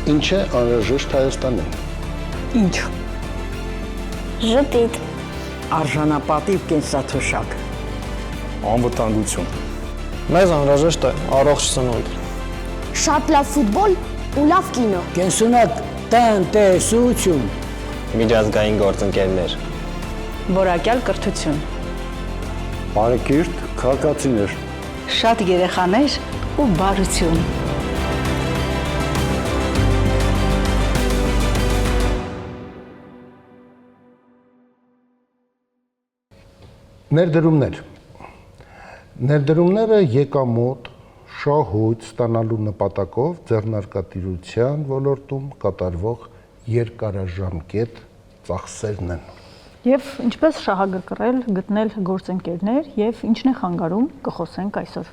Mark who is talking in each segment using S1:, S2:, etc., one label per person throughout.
S1: Ինչ է անհրաժեշտ Հայաստանին։
S2: Ինչ։
S3: Ժպիտ։
S2: Արժանապատիվ կենսաթոշակ։
S4: Անվտանգություն։
S5: Մեզ անհրաժեշտ է առողջ սնունդ։
S3: Շատ լավ ֆուտբոլ ու լավ կինո։
S2: Կենսունակ տնտեսություն։
S6: Միջազգային գործընկերներ։
S7: Որակյալ կրթություն։
S1: Բարեկիրթ քաղաքացիներ։
S7: Շատ երեխաներ ու բարություն։
S8: Ներդրումներ։ Ներդրումները եկամուտ, շահույթ ստանալու նպատակով ձեռնարկատիրության ոլորտում կատարվող երկարաժամկետ ծախսերն են։
S9: Եվ ինչպես շահագրգռել, գտնել գործընկերներ եւ ինչն է խանգարում, կխոսենք այսօր։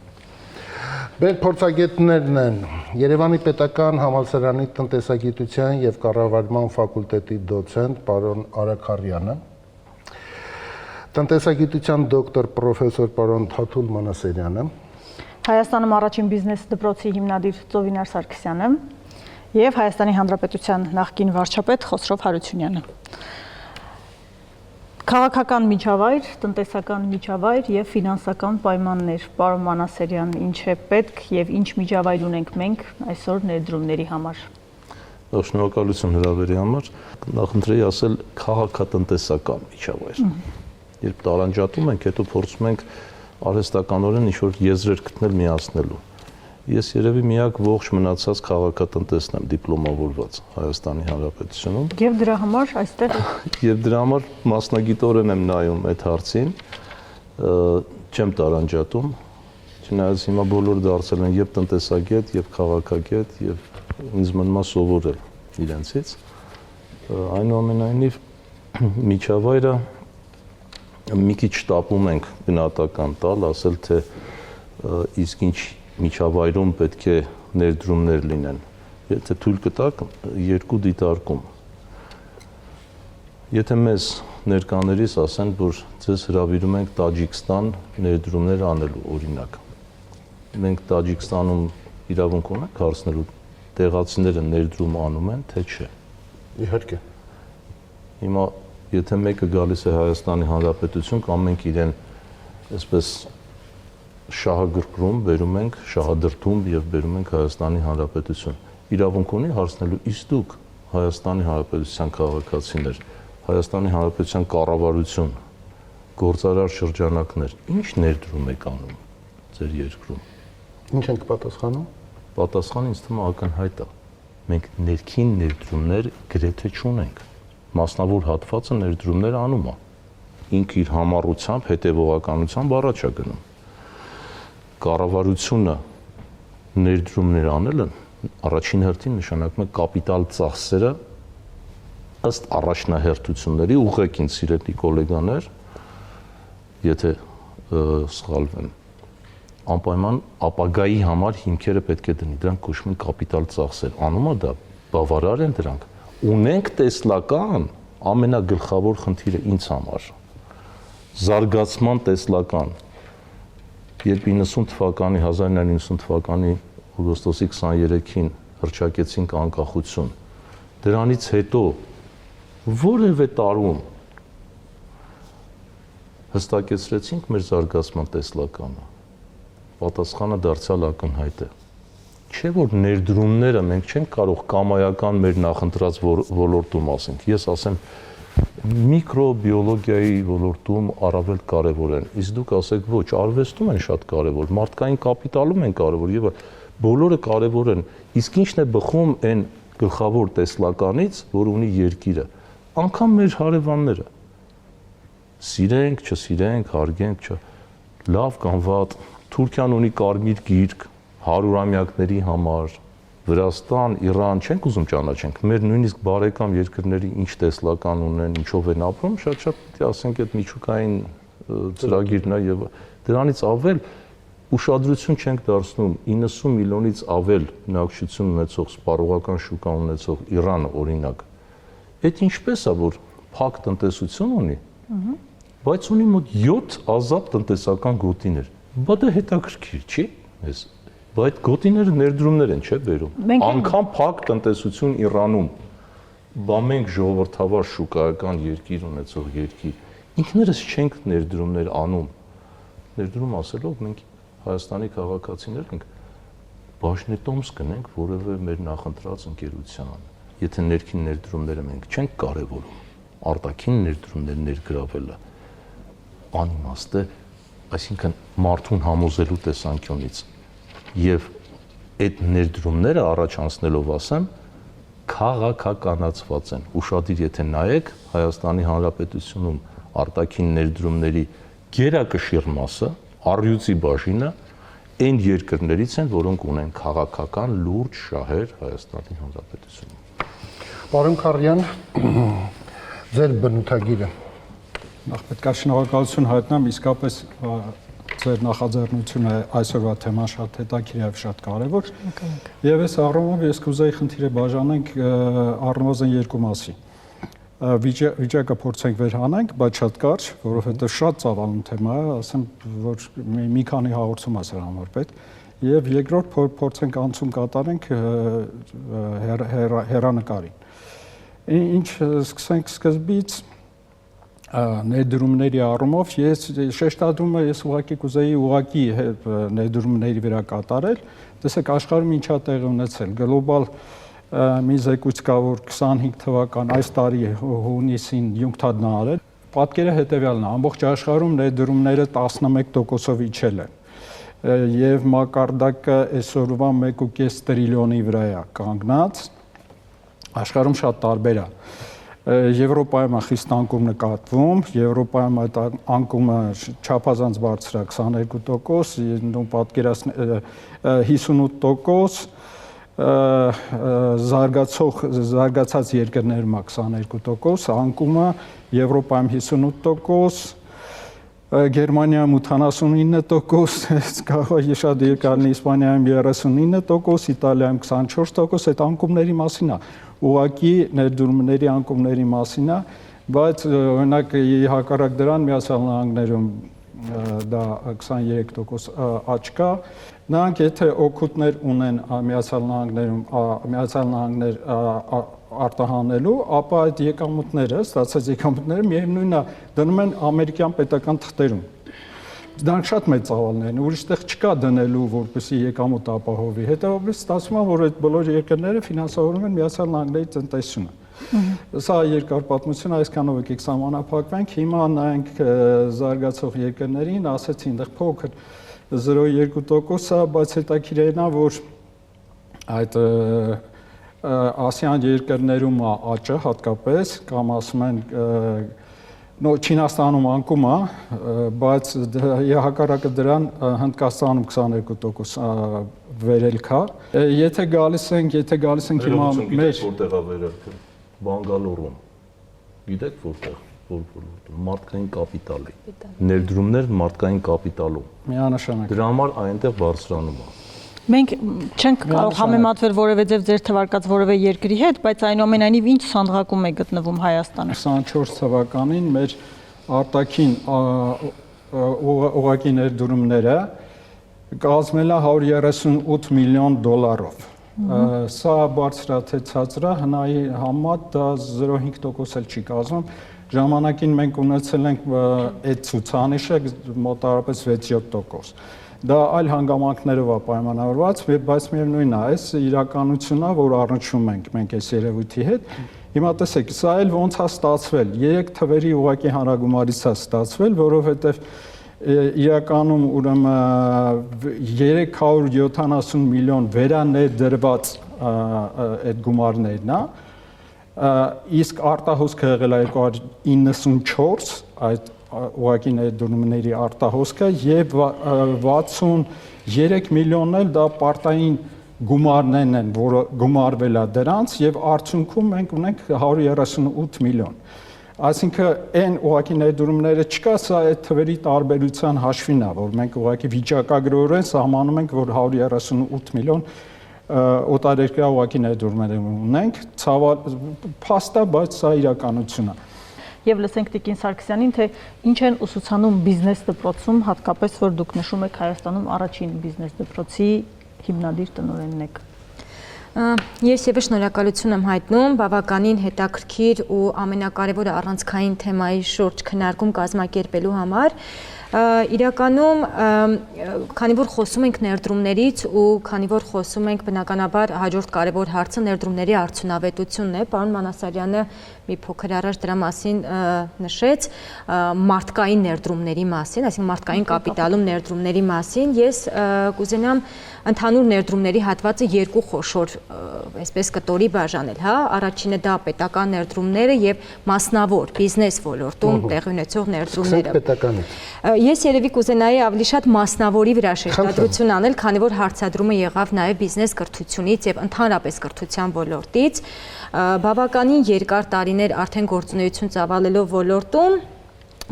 S8: Մեր փորձագետներն են Երևանի Պետական Համալսարանի տնտեսագիտության եւ կառավարման ֆակուլտետի դոցենտ պարոն Արաքարյանը, տնտեսագիտության դոկտոր պրոֆեսոր պարոն Թաթուլ Մանասերյանը,
S9: Հայաստանում առաջին բիզնես դպրոցի հիմնադիր Ծովինար Սարգսյանը եւ Հայաստանի Հանրապետության նախկին վարչապետ Խոսրով Հարությունյանը։ Քաղաքական միջավայր, տնտեսական միջավայր եւ ֆինանսական պայմաններ։ Պարոն Մանասերյան, ինչ է պետք եւ ինչ միջավայր ունենք մենք այսօր ներդրումների համար։
S10: Շնորհակալություն հրավերի համար։ Նախընտրեի ասել քաղաքատնտեսական միջավայր։ Երբ տարանջատում ենք, հետո փորձում ենք արհեստականորեն ինչ-որ եզրեր գտնել միացնելու։ Ես երևի միակ ողջ մնացած քաղաքատնտեսն եմ դիպլոմավորված Հայաստանի Հանրապետությունում։
S9: Եվ դրա համար այստեղ
S10: Եվ դրա համար մասնագիտորեն եմ նայում այդ հարցին, չեմ տարանջատում, չնայած հիմա բոլորը դարձել են եւ տնտեսագետ, եւ քաղաքագետ, եւ ինձ մնում է սովորել իրենցից։ Այնուամենայնիվ միջավայրը մի քիչ շտապում ենք գնահատական տալ, ասել թե իսկ ինչ միջավայրում պետք է ներդրումներ լինեն։ Եթե թույլ կտաք երկու դիտարկում։ Եթե մեզ ներկաներից ասեն, որ ձեզ հրավիրում ենք Տաջիկստան ներդրումներ անելու, օրինակ։ Մենք Տաջիկստանում իրավունք ունենք հարցնելու տեղացիները ներդրում անում են, թե չէ։
S8: Իհարկե։
S10: Հիմա եթե մեկը գալիս է Հայաստանի Հանրապետություն, կամ մենք իրեն այսպես շահագրգռում, բերում ենք, շահադրթում եւ բերում ենք Հայաստանի Հանրապետություն։ Իրավունք ունի հարցնելու, իսկ դուք Հայաստանի Հանրապետության քաղաքացիներ, Հայաստանի Հանրապետության կառավարություն, գործարար շրջանակներ, ինչ ներդրում եք անում ձեր երկրում։
S8: Ինչ ենք պատասխանում։
S10: Պատասխանը ինձ թվում է ակնհայտ է։ Մենք ներքին ներդրումներ գրեթե չունենք։ Մասնավոր հատվածը ներդրումներ անում է։ Ինքը իր համառությամբ, հետևողականությամբ առաջ է գնում։ Կառավարությունը ներդրումներ անելը առաջին հերթին նշանակում է կապիտալ ծախսերը ըստ առաջնահերթությունների, ուղղակի սիրելի գոլեգաներ, եթե սխալվեմ, անպայման ապագայի համար հիմքերը պետք է դնի, դրանք կոչվում են կապիտալ ծախսեր։ Անում է դա, բավարար են դրանք։ Ունենք տեսլական, ամենագլխավոր խնդիրը ինձ համար, զարգացման տեսլական, երբ 1990 թվականի օգոստոսի 23-ին հռչակեցինք անկախություն, դրանից հետո որևէ տարում հստակեցրեցինք մեր զարգացման տեսլականը, պատասխանը դարձյալ ակնհայտ է։ Չէ որ ներդրումները մենք չենք կարող կամայական մեր նախընտրած ոլորտում ասենք։ Ես ասեմ միկրոբիոլոգիայի ոլորտում առավել կարևոր են։ Իսկ դուք ասեք ոչ, արվեստում են շատ կարևոր, մարդկային կապիտալում են կարևոր եւ բոլորը կարևոր են։ Իսկ ինչն է բխում այն գլխավոր տեսլականից, որ ունի երկիրը։ Անկամ մեր հարևանները։ Սիրենք, չսիրենք, հարգենք, լավ կամ վատ, Թուրքիան ունի կարմիր գիրք 100-ամյակների համար, Վրաստան, Իրան չենք ուզում ճանաչենք, մեր նույնիսկ բարեկամ երկրների ինչ տեսլական ունեն, ինչով են ապրում, շատ պետք է ասենք այդ միջուկային ծրագիրն է եւ դրանից ավել ուշադրություն չենք դարձնում 90 միլիոնից ավել բնակչություն ունեցող սպառողական շուկա ունեցող Իրանը օրինակ։ Այդ ինչպես է որ փակ տնտեսություն ունի, բայց ունի մոտ 7 ազատ տնտեսական գոտիներ։ Բա դա հետաքրքիր չի։ Ես Բայց գոտիները ներդրումներ են, չէ՞ բերում։ Անկամ փակ տնտեսություն Իրանում, բա մենք ժողովրդավար շուկայական երկիր ունեցող երկիր, ինքներս չենք ներդրումներ անում։ Ներդրում ասելով մենք Հայաստանի քաղաքացիներ ենք, բաժնետոմս կնենք որևէ մեր նախընտրած ընկերության։ Եթե ներքին ներդրումները մենք չենք կարևորում, արտաքին ներդրումներ ներգրավելը անիմաստ է, այսինքն մարդուն համոզելու տեսանկյունից եւ այդ ներդրումները առաջանցնելով ասեմ քաղաքականացված են։ Ուշադիր եթե նայեք Հայաստանի Հանրապետությունում արտաքին ներդրումների գերակշիռ մասը, առյուծի բաժինը այն երկրներից են, որոնք ունեն քաղաքական լուրջ շահեր Հայաստանի Հանրապետությունում։
S8: Պարոն Քարյան, ձեր բնութագիրը։
S11: Նախ պետք է շնորհակալություն հայտնեմ, իսկապես ձեր նախաձեռնությունը այսօրվա թեման շատ հետաքրքիր եւ շատ կարեւոր։ Եվ այս առումով ես կուզեի խնդիրը բաժանենք առնվազն երկու մասի։ Վիճակը փորձենք վերհանենք, բայց շատ կարճ, որովհետեւ շատ ծավալուն թեմա է, ասեմ, որ մի քանի հաղորդում է սրա համար պետք։ Եվ երկրորդ փորձենք անցում կատարենք հերանեկարին։ Ինչ սկսենք սկզբից ներդրումների առումով ես շեշտադրում եմ, ես ուղղակի կուզեի ներդրումների վրա կատարել։ Տեսեք, աշխարհում ինչա տեղի ունեցել։ Գլոբալ մի զեկույց կա, որ 25 թվական այս տարի հունիսին ՅՈՒՆԿՏԱԴ-ն արել։ Պատկերը հետևյալն է. ամբողջ աշխարհում ներդրումները 11%-ով իջել են։ Եվ մակարդակը այսօրվա 1.5 տրիլիոնի վրա է կանգնած։ Աշխարհում շատ տարբեր է։ Եվրոպայում խիստ անկում նկատվում, Եվրոպայում այդ անկումը չափազանց բարձր է 22%, նույն պատկերացնի 58%, զարգացած երկրներում 22%, անկումը Եվրոպայում 58%, Գերմանիայում 89%, կարող է շատ երկար լինի, Իսպանիայում 39%, Իտալիայում 24%, այդ անկումների մասին է, ուղղակի ներդրումների անկումների մասին է, բայց օրինակ հակառակ դրան Միացյալ Նահանգներում դա 23% աճ կա, նրանք եթե օգուտներ ունեն Միացյալ Նահանգներ արտահանելու, ապա այդ եկամուտները, ստացած եկամուտները միևնույնն է դնում են ամերիկյան պետական թղթերում։ Դրանք շատ մեծ ծավալներ են, ուրիշտեղ չկա դնելու, որպեսզի եկամուտ ապահովի։ Հետևաբար ստացվում է, որ այդ բոլոր երկրները ֆինանսավորում են Միացյալ Նահանգների տնտեսությունը։ Սա երկար պատմություն, այսքանով եկեք սահմանափակվենք, հիմա նայենք զարգացող երկրներին, ասեցի այնտեղ փոքր 0.2%-ը, բայց հետաքրքիրն է, որ այդ ասիան երկրներում աճը հատկապես, կամ ասում են Չինաստանում անկում է, բայց հակառակը դրան Հնդկաստանում 22% վերելք է։ Եթե գալիս ենք հիմա մեր
S10: որտեղ է վերելքը, Բանգալորում։ Գիտեք որտեղ, մարդկային կապիտալի։ Ներդրումներ մարդկային կապիտալում։
S11: Միանշանակ։
S10: Դրա համար այնտեղ բարձրանում է։
S9: Մենք չենք կարող համեմատվել որևէ ձև ձեր թվարկած որևէ երկրի հետ, բայց այնուամենայնիվ ինչ սանդղակում է գտնվում Հայաստանը։
S11: 24 թվականին մեր արտաքին ուղղակի ներդրումները կազմել է 138 միլիոն դոլարով։ Սա բարձր է թե ցածր է, հնայի համեմատ դա 0.5% էլ չի կազմում։ Ժամանակին մենք ունեցել ենք այդ ցուցանիշը մոտավորապես 6-7%։ Դա այլ հանգամանքներով է պայմանավորված, բայց միևնույնն է, այս իրականությունն է, որ առնչվում ենք մենք այս երևույթի հետ։ Հիմա տեսեք, սա էլ ոնց է ստացվել։ 3 թվերի ուղղակի հանրագումարից է ստացվել, որովհետև իրականում ուրեմն 370 միլիոն վերաներդրված այդ գումարներն է, իսկ արտահոսքը եղել է 294 այդ ուղղակի ներդրումների արտահոսքը եւ 63 միլիոնն էլ դա պարտային գումարներն են, որը գումարվել է դրանց եւ արդյունքում մենք ունենք 138 միլիոն։ Այսինքն այն ուղղակի ներդրումները չկա, սա այդ թվերի տարբերության հաշվին է, որ մենք ուղղակի վիճակագրորեն սահմանում ենք, որ 138 միլիոն օտարերկրյա ուղղակի ներդրումներ ունենք, փաստ է, բայց սա իրականություն է։
S9: Եվ լսենք Տիկին Սարգսյանին, թե ինչ են ուսուցանում բիզնես դպրոցում, հատկապես որ դուք նշում եք Հայաստանում առաջին բիզնես դպրոցի հիմնադիր տնօրենն եք։
S12: Ես եւս շնորհակալություն եմ հայտնում բավականին հետաքրքիր ու ամենակարևորը առանցքային թեմայի շուրջ քննարկում կազմակերպելու համար։ Իրականում, քանի որ խոսում ենք ներդրումներից ու քանի որ խոսում ենք բնականաբար հաջորդ կարևոր հարցը ներդրումների արդյունավետությունն է, պարոն Մանասարյանը մի փոքր առաջ դրա մասին նշեց մարդկային ներդրումների մասին, այսինքն մարդկային կապիտալում ներդրումների մասին, ես կուզենամ ընդհանուր ներդրումների հատվածը երկու խոշոր, այսպես կտորի բաժանել, հա, առաջինը դա պետական ներդրումները եւ մասնավոր բիզնես ոլորտում տեղի ունեցող ներդրումները։
S8: Պետականից։
S12: Ես երևի կուզենայի ավելի շատ մասնավորի վրա շեշտադրություն անել, քանի որ հարցադրումը եղավ նաև բիզնես կրթությունից եւ ընդհանրապես կրթության ոլորտից, բավականին երկար տարիներ արդեն գործունեություն ծավալելով ոլորտում,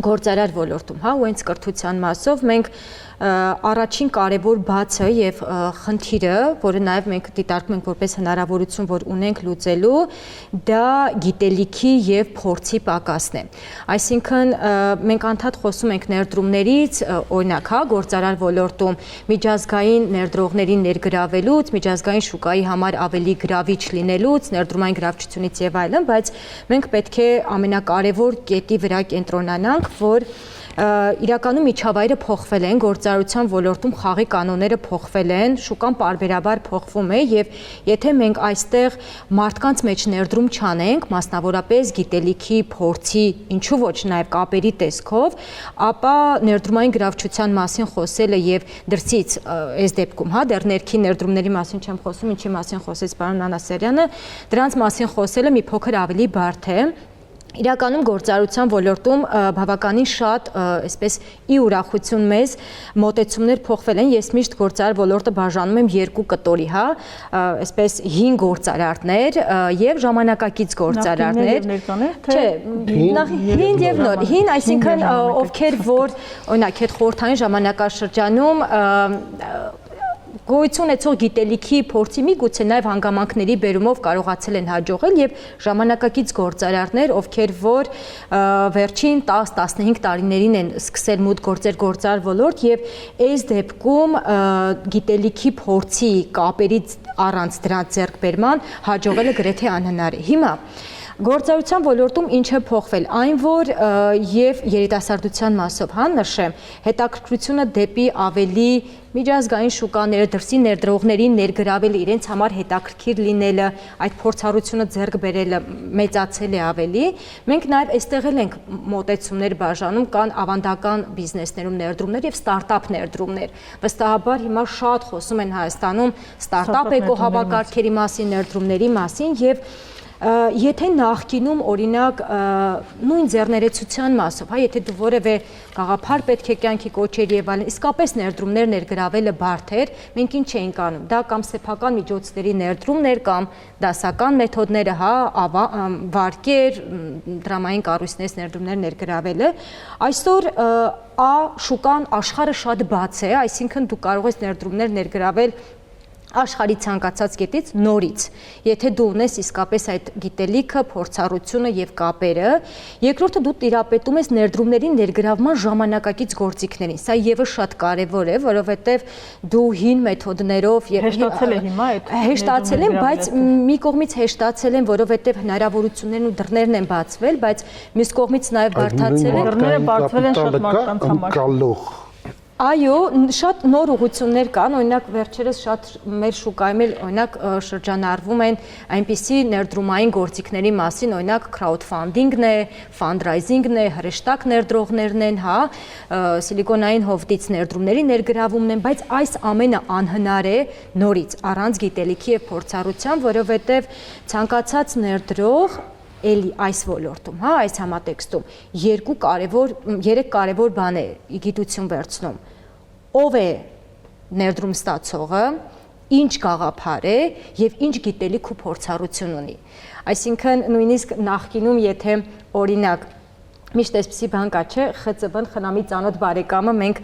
S12: գործարար ոլորտում, հա, ու հենց կրթության մասով մենք առաջին կարևոր բացը եւ խնդիրը, որը նաեւ մենք դիտարկում ենք որպես հնարավորություն, որ ունենք լուծելու, դա գիտելիքի եւ փորձի պակասն է։ Այսինքն մենք անդադ խոսում ենք ներդրումներից, օրինակ, հա, գործարար ոլորտում միջազգային ներդրողներին ներգրավելուց, միջազգային շուկայի համար ավելի գրավիչ լինելուց, ներդրումային գրավչությունից եւ այլն, բայց մենք պետք է ամենակարևոր կետի վրա կենտրոնանանք, որ իրականում միջավայրը փոխվել են, գործարարության ոլորտում խաղի կանոնները փոխվել են, շուկան պարբերաբար փոխվում է եւ եթե մենք այստեղ մարդկանց մեջ ներդրում չանենք, մասնավորապես գիտելիքի, փորձի, ինչու ոչ նաեւ կապերի տեսքով, ապա ներդրումային գրավչության մասին խոսելը եւ դրսից այս դեպքում, հա, դեռ ներքին ներդրումների մասին չեմ խոսում, ինչի մասին խոսեց պարոն Մանասարյանը, դրանց մասին խոսելը մի փոքր ավելի բարդ է։ Իրականում գործարարության ոլորտում բավականին շատ, այսպես ի ուրախություն մեզ մոտեցումներ փոխվել են, ես միշտ գործարար ոլորտը բաժանում եմ երկու կտորի, հա, այսպես հին գործարարներ եւ ժամանակակից գործարարներ, չէ, հին եւ նոր, հին, այսինքն ովքեր որ օրինակ այդ խորհրդային ժամանակաշրջանում գոյություն ունեցող գիտելիքի փորձի միգուցե նաև հանգամանքների բերումով կարողացել են հաջողել եւ ժամանակակից գործարարներ, ովքեր որ վերջին 10-15 տարիներին են սկսել մուտք գործել գործարար ոլորտ եւ այս դեպքում գիտելիքի փորձի կապերից առանց դրանց ձեռքբերման հաջողելը գրեթե անհնար է։ Հիմա գործարարության ոլորտում ինչ է փոխվել, այն որ եւ երիտասարդության մասով, հա, նշեմ, հետաքրքրությունը դեպի ավելի միջազգային շուկաները, դրսի ներդրողներին ներգրավել իրենց համար հետաքրքիր լինելը, այդ փորձառությունը ձեռք բերելը մեծացել է ավելի։ Մենք նաեւ այստեղ էլ ենք մոտեցումներ բաժանում, կան ավանդական բիզնեսներում ներդրումներ եւ ստարտափ ներդրումներ։ Վստահաբար հիմա շատ խոսում են Հայաստանում ստարտափ էկոհավաքարգերի մասին, ներդրումների մասին եւ եթե նախկինում օրինակ նույն ձեռներեցության մասով, հա, եթե դու որևէ գաղափար պետք է կյանքի կոչեր եւ այլն, իսկապես ներդրումներ ներգրավելը բարդ էր, մենք ինչ էինք անում, դա կամ սեփական միջոցների ներդրումներ կամ դասական մեթոդները, հա, վարկեր, դրամային կառույցներից ներդրումներ ներգրավելը, այսօր շուկան, աշխարհը շատ բաց է, այսինքն դու կարող ես ներդրումներ ներգրավել աշխարհի ցանկացած կետից նորից, եթե դու ունես իսկապես այդ գիտելիքը, փորձառությունը եւ կապերը, երկրորդը դու տիրապետում ես ներդրումների ներգրավման ժամանակակից գործիքներին։ Սա եւս շատ կարեւոր է, որովհետեւ դու հին մեթոդներով եւ
S9: հեշտացել է հիմա այդ
S12: հեշտացել են, բայց մի կողմից հեշտացել են, որովհետեւ հնարավորություններն ու դռներն են բացվել, բայց մյուս կողմից նաեւ բարդացել են։
S9: Դռները բացվել են շատ մարդկանց համար։
S12: Այո, շատ նոր ուղղություններ կան, օրինակ վերջերս շատ մեր շուկայում էլ օրինակ շրջանառվում են այնպիսի ներդրումային գործիքների մասին, օրինակ crowdfunding-ն է, fundraising-ն է, հրեշտակ ներդրողներն են, հա, սիլիկոնային հովտից ներդրումների ներգրավումն են, բայց այս ամենը անհնար է նորից առանց գիտելիքի եւ փորձառության, որովհետեւ ցանկացած ներդրող էլի այս ոլորտում, հա, այս համատեքստում երեք կարևոր բան է գիտություն վերցնում։ Ով է ներդրում ստացողը, ինչ գաղափար է եւ ինչ գիտելիք ու փորձառություն ունի։ Այսինքն նույնիսկ նախկինում եթե օրինակ Միշտ այսպեսի բան կա, չէ, ԽՑԲ-ն խնամի ծանոթ բարեկամը մենք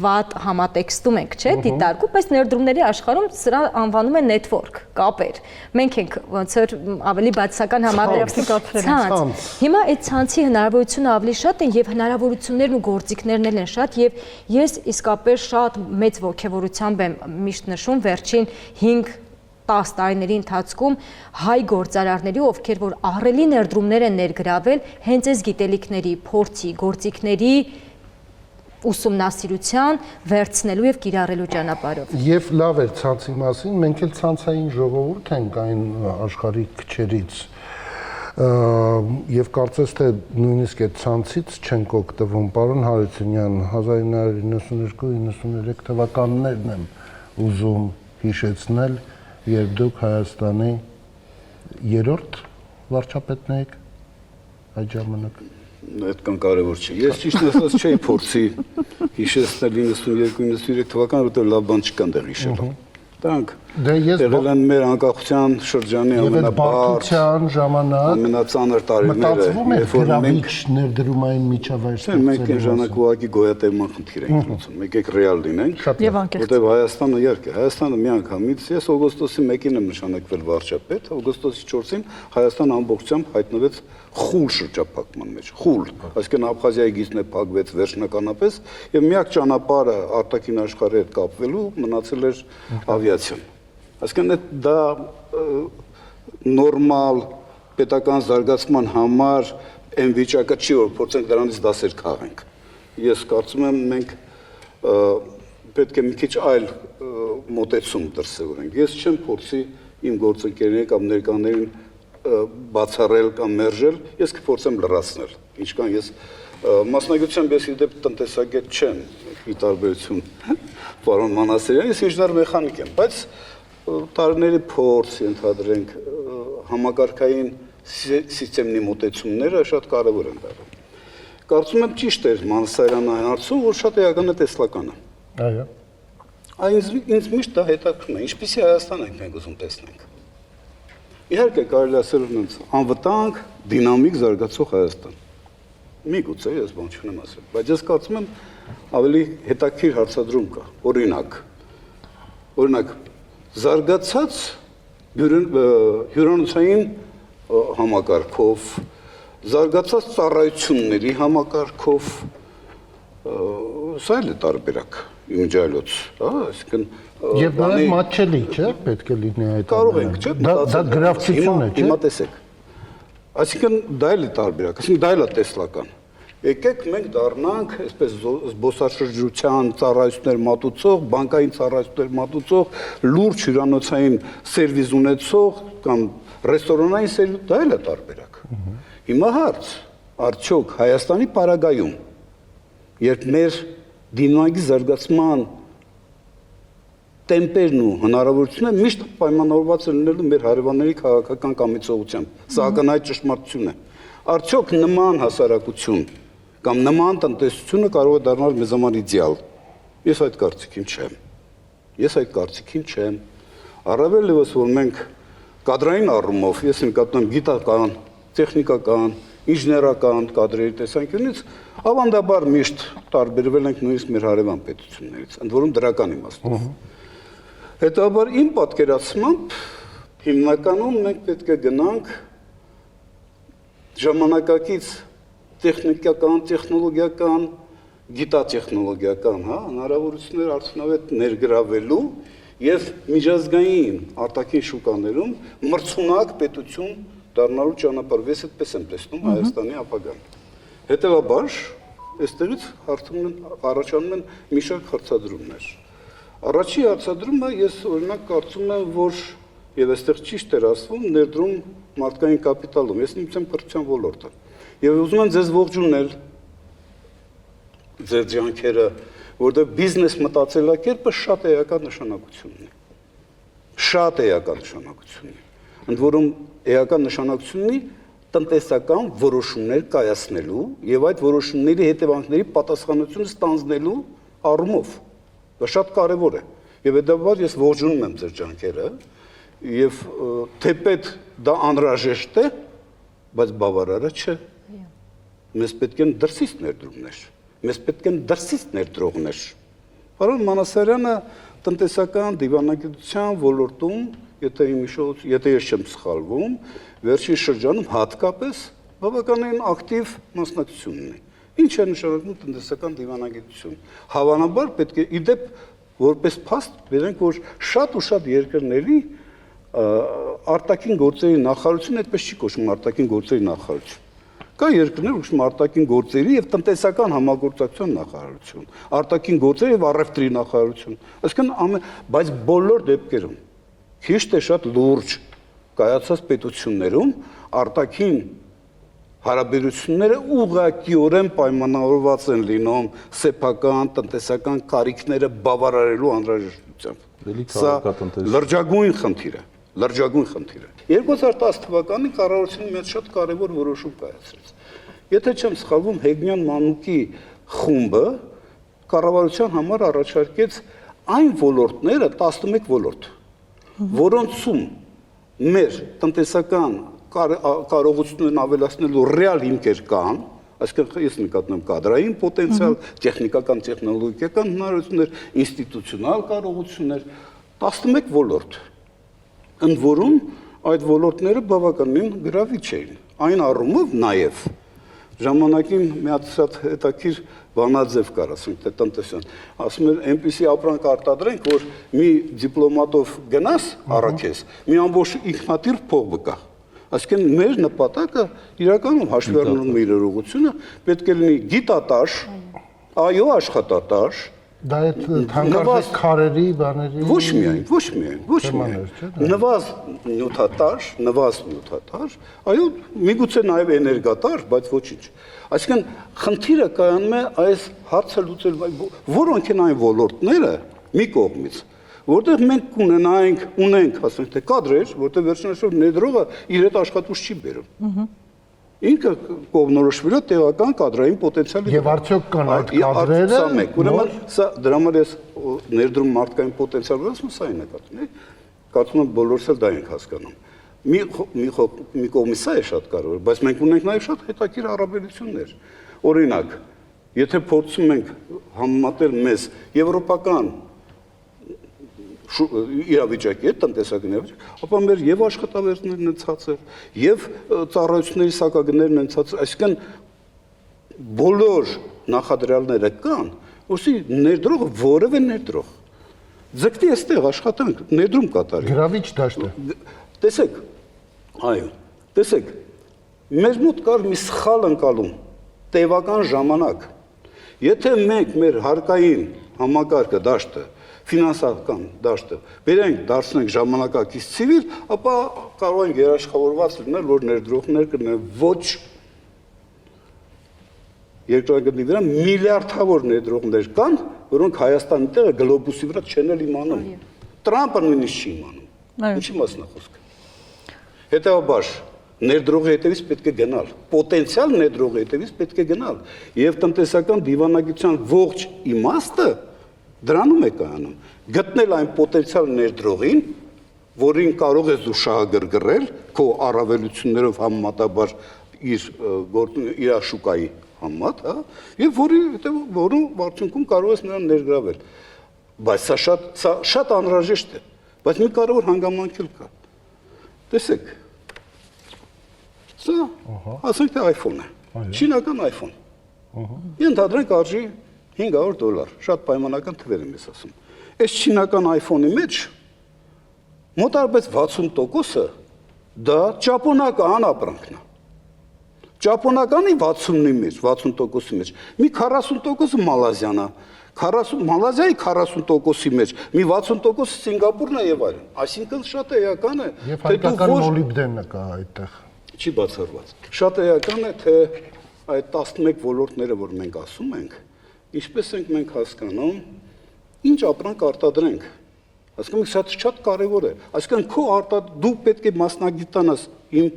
S12: վատ համատեքստում ենք, չէ, դիտարկում, բայց ներդրումների աշխարհում սրա անվանում են network, կապեր։ Մենք ենք ոնց որ ավելի բացական համատեքստի Հիմա այդ ցանցի հնարավորությունը ավելի շատ են եւ հնարավորություններն ու գործիքներն են շատ եւ ես իսկապես շատ մեծ ողջավորությամբ եմ միշտ նշում վերջին 5-10 տարիների ընթացքում հայ գործարարների, ովքեր որ ահռելի ներդրումներ են ներգրավել հենց այս գիտելիքների, փորձի, գործիքների ուսումնասիրության վերցնելու եւ կիրառելու ճանապարհով։
S8: Եվ լավ էր ցանցի մասին, մենք էլ ցանցային ժողովուրդ ենք այն աշխարհի քչերից։ Եվ կարծես թե նույնիսկ այդ ցանցից չենք օգտվում, պարոն Հարությունյան, 1992-93 թվականներն եմ ուզում հիշեցնել, երբ դուք Հայաստանի երրորդ վարչապետն եք այդ ժամանակ։
S13: Այդքան կարևոր չէ։ Ես ճիշտ ասած չէի փորձի հիշեցնել 92-93 թվականը, որտեղ լավ բան չկան դեռ հիշելու։ Դրանք եղել են մեր անկախության շրջանի
S8: ամենաբարձր ժամանակ
S13: ամենածանր տարիները,
S8: մտածվում է գրավիչ ներդրումային միջավայր ստեղծելու։
S13: Մենք այն ժամանակ ուղղակի գոյատևման խնդիր ենք լուծում։ Եկեք ռեալ լինենք, որտեղ Հայաստանը իհարկե, Հայաստանը միանգամից ես օգոստոսի 1-ին եմ նշանակվել վարչապետ, օգոստոսի 4-ին Հայաստանը ամբողջությամբ հայտնվեց խուլ շրջափակման մեջ, խուլ, այսինքն Աբխազիայի գիծն է փակվեց վերջնականապես եւ միակ ճանապարհը արտաքին աշխարհի հետ կապվելու մնացել էր ավիացիան։ Այսինքն դա նորմալ պետական զարգացման համար այն վիճակը չի, որ փորձենք դրանից դասեր քաղենք։ Ես կարծում եմ մենք պետք է մի քիչ այլ մոտեցում դրսևորենք։ Ես չեմ փորձի իմ գործընկերներին կամ ներկաներին բացառել կամ մերժել, ես կփորձեմ լրացնել։ Ինչքան ես մասնագիտությամբ ես իդեպ տնտեսագետ չեմ, ի տարբերություն պարոն Մանասերյանի, ես ինժեներ մեխանիկ եմ, բայց տարիների փորձ ենթադրենք համակարգային սիստեմի մոտեցումները շատ կարևոր են դառնում։ Կարծում եմ ճիշտ էր Մանասերյանը այն հարցում, որ շատ էական է տեսլականը։
S8: Այո։
S13: Ինձ միշտ դա հետաքրքրում է, ինչպեսի Հայաստան ենք մենք ուզում տեսնենք։ Իհարկե կարելի ասել ունենց անվտանգ, դինամիկ զարգացող Հայաստան։ Միգուցե ես բան չունեմ ասել, բայց ես կարծում եմ ավելի հետաքրքիր հարցադրում կա։ Օրինակ զարգացած հյուրանոցային համակարգով, զարգացած ծառայությունների համակարգով, սա էլ է տարբերակ իմիջայլոց, այսինքն
S8: Եվ նաև մատչելի, չէ՞, պետք է լինի այդ։
S13: Կարող ենք, չէ՞։
S8: Դա գրավչություն է, չէ՞։
S13: Հիմա տեսեք։ Այսինքն դա էլ է տարբերակ, այսինքն դա էլ է տեսլական։ Եկեք մենք դառնանք այսպես զբոսաշրջության ծառայություններ մատուցող, բանկային ծառայություններ մատուցող, լուրջ հյուրանոցային սերվիս ունեցող կամ ռեստորանային սերվիս, դա էլ է տարբերակ։ Հիմա հարց, արդյոք Հայաստանի պարագայում, երբ մեր դինամիկի զարգացման տեմպերն ու հնարավորությունները միշտ պայմանավորված են լինելու մեր հարևանների քաղաքական կամեցողությամբ։ Սա ակնհայտ ճշմարտություն է։ Արդյոք նման հասարակություն կամ նման տնտեսությունը կարող է դառնալ մեզ համար իդեալ։ Ես այդ կարծիքին չեմ։ Առավել ևս որ մենք կադրային առումով, ես նկատում եմ գիտական, տեխնիկական, ինժեներական կադրերի տեսանկյունից ավանդաբար միշտ տարբերվել ենք նույնիսկ մեր հարևան պետություններից, ընդ որում դրական իմաստով։ Հետաբար իմ պատկերացմամբ հիմնականում մենք պետք է գնանք ժամանակակից տեխնիկական, տեխնոլոգիական, գիտատեխնոլոգիական, հնարավորություններ արդյունավետ ներգրավելու եւ միջազգային արտաքին շուկաներում մրցունակ պետություն դառնալու ճանապարհով ես այդպես եմ տեսնում Հայաստանի ապագան։ Հետևաբար, այստեղից առաջանում են մի շարք հարցադրումներ։ Առաջի հարցադրումը ես օրինակ կարծում եմ, որ եւ այստեղ ճիշտ էր ասվում ներդրում մարդկային կապիտալում։ Ես նույնիսկ կրթության ոլորտը։ Եվ ուզում եմ ձեզ ողջունել ձեր ջանքերը, որտեղ բիզնես մտածելակերպը շատ էական նշանակություն ունի։ Շատ էական նշանակություն ունի։ Ընդ որում էական նշանակություն ունի տնտեսական որոշումներ կայացնելու եւ այդ որոշումների հետևանքների պատասխանատվությունը ստանձնելու առումով։ Դա շատ կարևոր է։ Եվ հետաբար ես ողջունում եմ ձեր ջանքերը եւ թեպետ դա անհրաժեշտ է, բայց բավարարը չէ։ մեզ պետք են դրսից ներդրումներ, մեզ պետք են դրսից ներդրողներ։ Պարոն Մանասարյանը տնտեսական դիվանագիտության ոլորտում, եթե ես չեմ սխալվում, վերջին շրջանում հատկապես բավականին ակտիվ մասնակցություն ունի։ Ինչ է նշանակում տնտեսական դիվանագիտություն։ Հավանաբար պետք է իդեպ որպես փաստ վերենք, որ շատ ու շատ երկրների արտաքին գործերի նախարարությունը այդպես չի կոչվում արտաքին գործերի նախարարություն։ Կա երկրներ, ուշում արտաքին գործերի եւ տնտեսական համագործակցության նախարարություն, արտաքին գործերի եւ առևտրի նախարարություն։ Այսինքն բայց բոլոր դեպքերում քիչ թե շատ լուրջ կայացած պետություններում արտաքին հարաբերությունները ուղղակիորեն պայմանավորված են լինում սեփական տնտեսական կարիքները բավարարելու անհրաժեշտությամբ։ Սա լրջագույն խնդիր է, լրջագույն խնդիր է։ 2010 թվականին կառավարությունը մի շատ կարևոր որոշում կայացրեց։ Եթե չեմ սխալվում, Հեգնյան Մանուկի խումբը կառավարության համար առաջարկեց այն ոլորտները 11 ոլորտ, որոնցում մեր տնտեսական կարողություններն ավելացնելու ռեալ հիմքեր կան, այսինքն ես նկատում եմ կադրային պոտենցիալ, տեխնիկական, տեխնոլոգիական հնարավորություններ, ինստիտուցիոնալ կարողություններ, 11 ոլորտ, ընդ որում այդ ոլորտները բավականին գրավիչ էին։ Այն առումով նաև ժամանակին մի հատ շատ հետաքրքիր բանաձև կար, ասենք թե տնտեսական, ասում էր այնպիսի ապրանք արտադրենք, որ մի դիպլոմատով գնաս առաքես, մի ամբողջ ինքնատիպ փող բկա։ Այսինքն մեր նպատակը իրականում հաշվի առնելով մեր իրողությունը պետք է լինի գիտատար, այո աշխատատար,
S8: դա այդ թանկարժեք քարերի բաների
S13: ոչ միայն, նվազ նյութատար, այո, միգուցե նաև էներգատար, բայց ոչինչ։ Այսինքն խնդիրը կայանում է այս հարցը լուծելու, որոնք են այն ոլորտները մի կողմից, որտեղ մենք ունենք, ասենք թե կադրեր, որտեղ վերջնաշով ներդրողը իր հետ աշխատուց չի բերում։ Ինքը կողմնորոշվել է տեղական կադրային պոտենցիալի։
S8: Եվ արդյոք կան այդ կադրերը։
S13: Ուրեմն սա դրա համար ես ներդրում մարդկային պոտենցիալ ասում, սա է նկատում, կարծում եմ բոլորս էլ դա ենք հասկանում։ Մի կողմից սա է շատ կարևոր, բայց մենք ունենք նաև շատ հետաքրքիր առավելություններ։ Օրինակ, եթե փորձում ենք համեմատել մեզ եվրոպական իրավիճակի հետ, տնտեսական իրավիճակ, ապա մեր եւ աշխատավարձներն են ցածր, եւ ծառայությունների սակագներն են ցածր, այսինքն բոլոր նախադրյալները կան, որովհետեւ ներդրողը որևէ ներդրող ձգտի այստեղ աշխատանք, ներդրում կատարի։
S8: Գրավիչ դաշտ է։
S13: Տեսեք, այո, տեսեք, մեր մոտ կար մի սխալ ընկալում, տևական ժամանակ։ Եթե մենք մեր հարկային համակարգը դաշտը ֆինանսական դաշտը վերենք դարձնենք ժամանակակից ցիվիլ, ապա կարող ենք երաշխավորված լինել, որ ներդրողներ կնեն ոչ երկրագնդի վրա միլիարդավոր ներդրողներ կան, որոնք Հայաստանի տեղը գլոբուսի վրա չեն էլ իմանում։ Տրամպը նույնիսկ չի իմանում։ Ինչի մասն է խոսքը։ Հետևաբար ներդրողի հետևից պետք է գնալ, պոտենցիալ ներդրողի հետևից պետք է գնալ, եւ տնտեսական դիվանագիտության ողջ իմաստը դրանում է կայանում, գտնել այն պոտենցիալ ներդրողին, որին կարող ես դու շահագրգռել քո առավելություններով համեմատաբար իր շուկայի համեմատ, հա, եւ որում արդյունքում կարող ես նրան ներգրավել։ Բայց սա շատ անհրաժեշտ է, բայց մի կարևոր հանգամանք էլ կա։ Տեսեք, սա ասենք թե iPhone է, չինական iPhone։ Ենթադրենք արժի $500, շատ պայմանական թվեր եմ ես ասում։ Այս չինական iPhone-ի մեջ մոտարպես 60%-ը դա ճապոնական ապրանքն է։ Ճապոնականի 60-ի մեջ, 60%-ի մեջ, մի 40%-ը մալազիան է, Մալազիայի 40%-ի մեջ, մի 60%-ը Սինգապուրն է եւ այլն։ Այսինքն շատ էական է,
S8: թե հայկական մոլիբդենը կա այդտեղ։
S13: Չի բացառված։ Շատ էական է, թե այդ 11 ոլորտները, որ մենք ասում ենք, ինչպես ենք մենք հասկանում, ինչ ապրանք արտադրենք։ Հասկանում եք, շատ կարևոր է։ Այսինքն դու պետք է մասնագիտանաս, իմ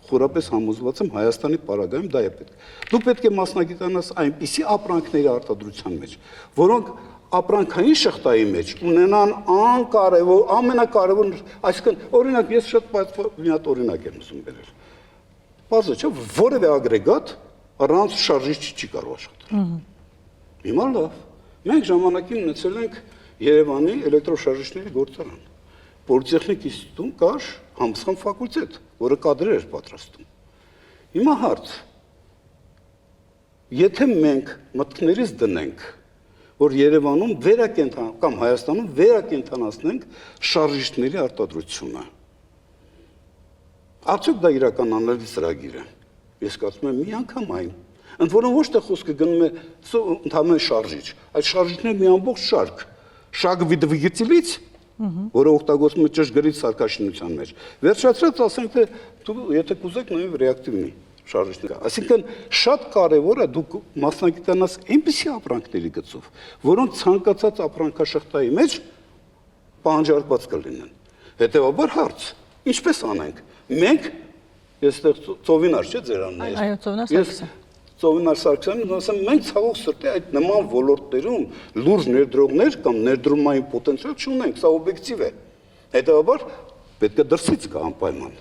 S13: խորապես համոզված եմ Հայաստանի պարագայում դա է պետք։ Դու պետք է մասնագիտանաս այնպիսի ապրանքների արտադրության մեջ, որոնք ապրանքային շղթայի մեջ ունենան անկարևոր, ամենակարևոր, այսինքն օրինակ ես շատ մի հատ օրինակ եմ ուզում բերել։ Բարձր չէ, որևէ ագրեգատ առանց շարժիչ չի կարող աշխատել։ Հիմա լավ։ Մենք ժամանակին ունեցել ենք Երևանի էլեկտրոշարժիչների գործարան։ Պոլիտեխնիկ ինստիտուտում կար համալսարան ֆակուլտետ, որը կադրեր էր պատրաստում։ Հիմա հարց. եթե մենք մտքներից դնենք, որ Երևանում կամ Հայաստանում վերակենդանացնենք շարժիչների արտադրությունը, արդյոք դա իրականանալի ծրագիր է։ Ես կարծում եմ մի անգամ այն, ընդ որում ոչ թե խոսքը գնում է ընդհանրապես շարժիչ, այդ շարժիչները մի ամբողջ շարք, շագվիդվիգիցիլից, որը օգտագործվում է ճշգրիտ սարքաշինության մեջ։ Վերջացրած ասենք թե դու եթե կուզեք նաև ռեակտիվնի շարժիչներ։ Այսինքն շատ կարևոր է դուք մասնագիտանաս այնպիսի ապրանքների գծով, որոնք ցանկացած ապրանքաշղթայի մեջ պահանջարկված կլինեն։ Հետևաբար հարց. ինչպես անենք։ Մենք ես ծովինար չէ ձեր անունը։
S9: Այո, Ծովինար Սարգսյան։
S13: Ծովինար Սարգսյանն ասեմ, մենք ցավոք սրտի այդ նման ոլորտներում լուրջ ներդրողներ կամ ներդրումային պոտենցիալ չունենք, սա օբյեկտիվ է։ Հետևաբար պետք է դրսից գա անպայման։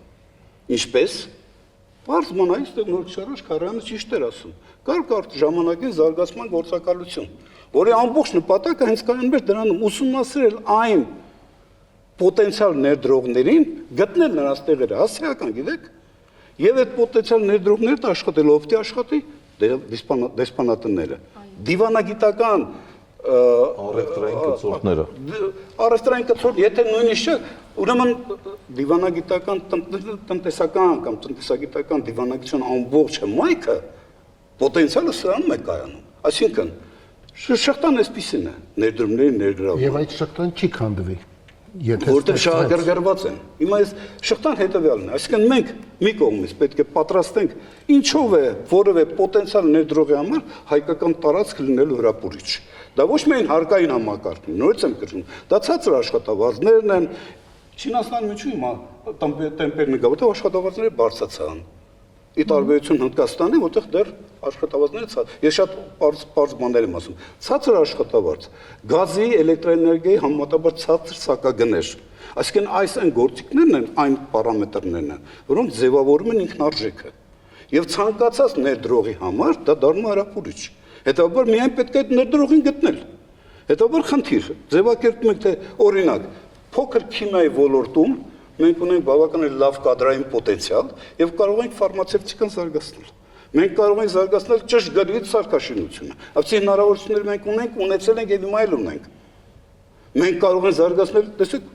S13: Ինչպես Պարզ մանայից նոր շարժ Քարյանը ճիշտ էր ասում։ Կար ժամանակին զարգացման գործակալություն, որի ամբողջ նպատակը հենց կայանում էր դրանում ուսումնասիրել այն պոտենցիալ ներդրողներին, գտնել նրանց տեղերը, հասարակական գիտեք, եւ այդ պոտենցիալ ներդրողները աշխատել ովքի աշխատի դեսպանատները, դիվանագիտական
S10: առևտրային կցորդները։
S13: Առևտրային կցորդ, եթե նույնիսկ ուրեմն դիվանագիտական տնտեսական կամ տնտեսագիտական դիվանագիտության ամբողջ մայքը պոտենցիալը սրանում է կայանում։ Այսինքն շղթան այսպիսին է, ներդրումների ներգրավում։
S8: Եվ այդ շղթան չի քանդվի։
S13: Որտեղ շահագրգռված են։ Հիմա այս շղթան հետևյալն է, այսինքն մենք մի կողմից պետք է պատրաստենք ինչով է որևէ պոտենցիալ ներդրողի համար հայկական տարածք լինելու հրապուրիչ։ Դա ոչ միայն հարկային համակարգն է, նորից եմ կրկնում, դա ցածր աշխատավարձներն են։ Չինաստանի մեջ հիմա տեմպերն կա, որտեղ աշխատավարձները բարձրացան։ Ի տարբերություն Հնդկաստանի, որտեղ դեռ աշխատավարձները ցածր։ Ես շատ պարզ բաներ եմ ասում։ Ցածր աշխատավարձ, գազի, էլեկտրոէներգիայի համեմատաբար ցածր սակագներ։ Այսինքն այս այն գործիքներն են, այն պարամետրներն են, որոնք ձևավորում են ինքնարժեքը։ Եվ ցանկացած ներդրողի համար դա դառնում է հրապուրիչ։ Հետաբար միայն պետք է այդ ներդրողին գտնել։ Հետաբար խնդիր, ձևակերպում եք թե օրինակ, փոքր քիմիայի ոլորտում մենք ունենք բավականին լավ կադրային պոտենցիալ եւ կարող ենք ֆարմացևտիկան զարգացնել։ Մենք կարող ենք զարգացնել ճշգրիտ սարքաշինությունը։ Այսինքն հնարավորություններ մենք ունենք, ունեցել ենք եւ հիմա էլ ունենք։ Մենք կարող ենք զարգացնել, տեսեք,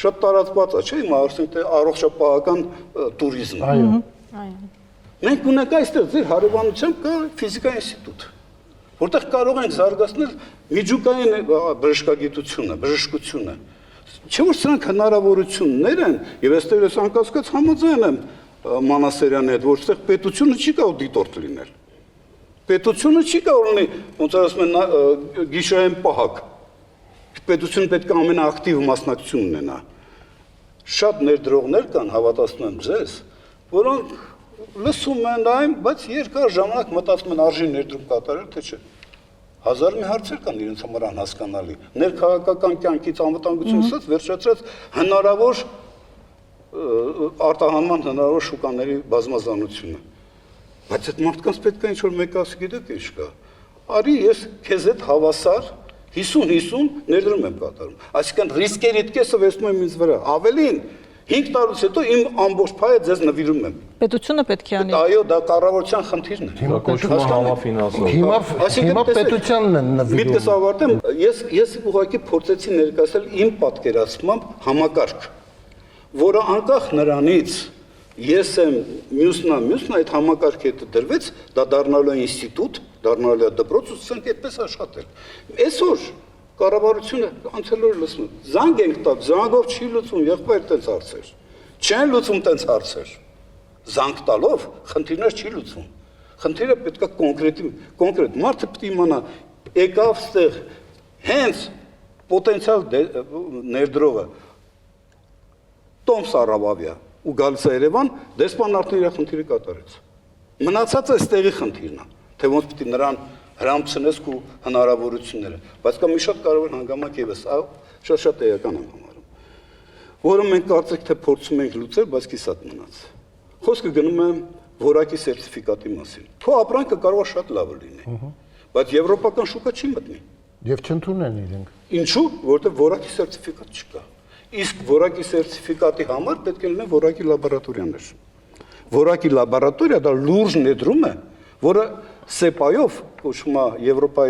S13: շատ տարածված է, չէ՞, հիմա ասենք թե առողջապահական туриզմ։
S9: Այո։
S13: Մենք ունենք այստեղ ձեր հարևանությամբ կա ֆիզիկայի ինստիտուտ, որտեղ կարող ենք զարգացնել միջուկային բժշկագիտությունը, բժշկությունը։ Չէ՞ որ սրանք հնարավորություններ են, եւ այստեղ ես անկասկած համաձայն եմ Մանասերյանի հետ, որ այստեղ պետությունը չի կարող դիտորդ լինել։ Պետությունը չի կարող լինի, ոնց ասում են, գիշերային պահակ։ Պետությունը պետք է ամենաակտիվ մասնակցություն ունենա։ Շատ ներդրողներ կան, հավատացնում եմ ձեզ, որոնք լսում են այն, բայց երկար ժամանակ մտածում են արժի ներդրում կատարել, թե չէ։ Հազար մի հարցեր կան իրենց համար անհասկանալի։ Ներքաղաքական կյանքից անվտանգություն ստացած վերջացրած հնարավոր արտահանման հնարավոր շուկաների բազմազանությունը։ Բայց այդ մարդկանց պետք է ինչ-որ մեկ ասի, գիտեք ինչ կա։ Արի ես քեզ հետ հավասար 50-50 ներդրում եմ կատարում։ Այսինքն ռիսկերիդ կեսը վերցնում եմ ինձ վրա։ Ավելին 5 տարուց հետո իմ ամբողջ փայը ձեզ նվիրում եմ։
S9: Պետությունը պետք է անի։
S13: Այո, դա կառավարության խնդիրն է։
S10: Դա կոչվում է համաֆինանսով։
S8: Հիմա պետությանն են նվիրում։
S13: Միտքս ավարտեմ, ես ուղղակի փորձեցի ներկայացնել իմ պատկերացմամբ համակարգ, որը անկախ նրանից ես եմ մյուսն այդ համակարգի հետ դրվեց, դա դառնալու է ինստիտուտ, դառնալու է դպրոց, ուսանք այդպես աշխատել։ Այսօր կառավարությունը անցել օր լսում, զանգ ենք տակ, զանգով չի լուծում, եղբայր տենց հարցեր։ Չեն լուծում տենց հարցեր։ Զանգ տալով խնդիրներ չի լուծում։ Խնդիրը պետք է կոնկրետ մարդը պետք է իմանա, եկավ ստեղ հենց պոտենցիալ ներդրողը Տոմս Արաբավյա ու գալիս է Երևան, դեսպանատները խնդիրը կատարեց։ Մնացածը այստեղի խնդիրն է, թե ոնց պետք է նրան հրամցնես ու հնարավորությունները, բայց կա մի շատ կարևոր հանգամանք եւս, շատ էական եմ համարում, որը մենք կարծեք թե փորձում ենք լուծել, բայց կիսատ մնաց։ Խոսքը գնում է որակի սերտիֆիկատի մասին։ Քո ապրանքը կարող է շատ լավը լինի, բայց եվրոպական շուկա չի մտնի։
S8: Եվ չընդունեն իրենք։
S13: Ինչու՞, որտեղ որակի սերտիֆիկատ չկա։ Իսկ որակի սերտիֆիկատի համար պետք է լինեն որակի լաբորատորիաներ։ Որակի լաբորատորիա դա լուրջ ներդրում է, որը SEPA-ով կոչվում է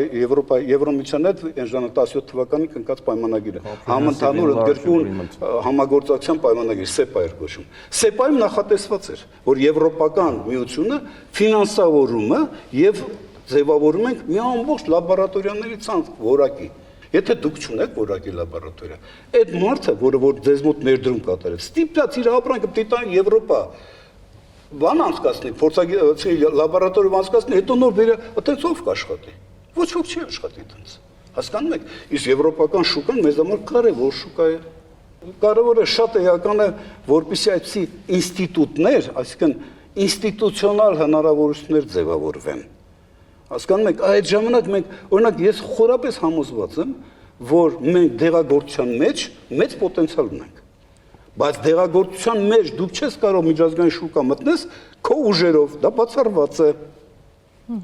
S13: Եվրոմիության հետ 17 թվականին կնքած պայմանագիրը, համընդհանուր ընդգրկուն համագործակցության պայմանագիր SEPA էր կոչվում։ SEPA-ում նախատեսված էր, որ Եվրոպական միությունը ֆինանսավորումը եւ ձևավորում ենք մի ամբողջ լաբորատորիաների ցանց որակի։ Եթե դուք չունեք որակի լաբորատորիա, այդ մարդը, որ ձեզ մոտ ներդրում կատարեց, ստիպված իր ապրանքը պետք է Եվրոպա բան անցկացնի, փորձագիտական լաբորատորիում անցկացնի, հետո նոր բերե, այդպես ով կաշխատի։ Ոչ ոք չի աշխատի այդպես։ Հասկանում եք, իսկ եվրոպական շուկան մեզ համար կարևոր շուկա է։ Կարևորը շատ էական է, որպեսզի այդպիսի ինստիտուտներ, այսինքն ինստիտուցիոնալ հնարավորություններ ձևավորվեն։ Հասկանում եք, այդ ժամանակ մենք, օրինակ, ես խորապես համոզված եմ, որ մենք դեղագործության մեջ մեծ պոտենցիալ ունենք։ Բայց դեղագործության մեջ դուք չես կարող միջազգային շուկա մտնես քո ուժերով, դա բացառված է։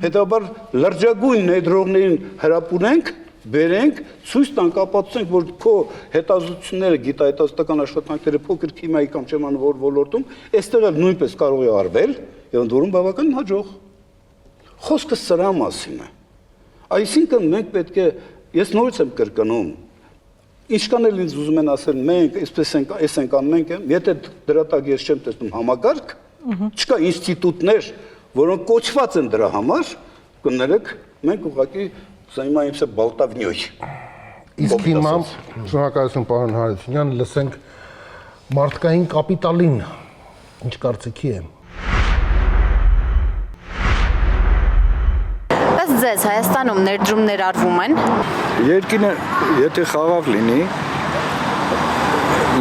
S13: Հետաբար լրջագույն ներդրողներին հրապուրենք, բերենք, ցույց տանք, ապացուցենք, որ քո հետազոտությունները, գիտահետազոտական աշխատանքները փոքր քիմիայի կամ չեմանվոր ոլորտում, այստեղ էլ նույնպես կարող է արվել եւ ընդ որում բավական հաջող։ Խոսքը սրա մասին է։ Այսինքն մենք պետք է, ես նորից եմ կրկնում, ինչքան էլ ինձ ուզում են ասել, մենք էս ենք անում ենք, եթե դրա տակ ես չեմ տեսնում համակարգ, չկա ինստիտուտներ, որոնք կոչված են դրա համար, կներեք, մենք ուղղակի զայմայիմся բալտավնյոյ։
S8: Իսկ հիմա, շնորհակալություն պարոն Հարությունյան, լսենք մարդկային կապիտալին, ինչ կարծիքի է։
S7: Ձեզ Հայաստանում ներդրումներ արվում են։
S11: Երկինը եթե խաղաղ լինի,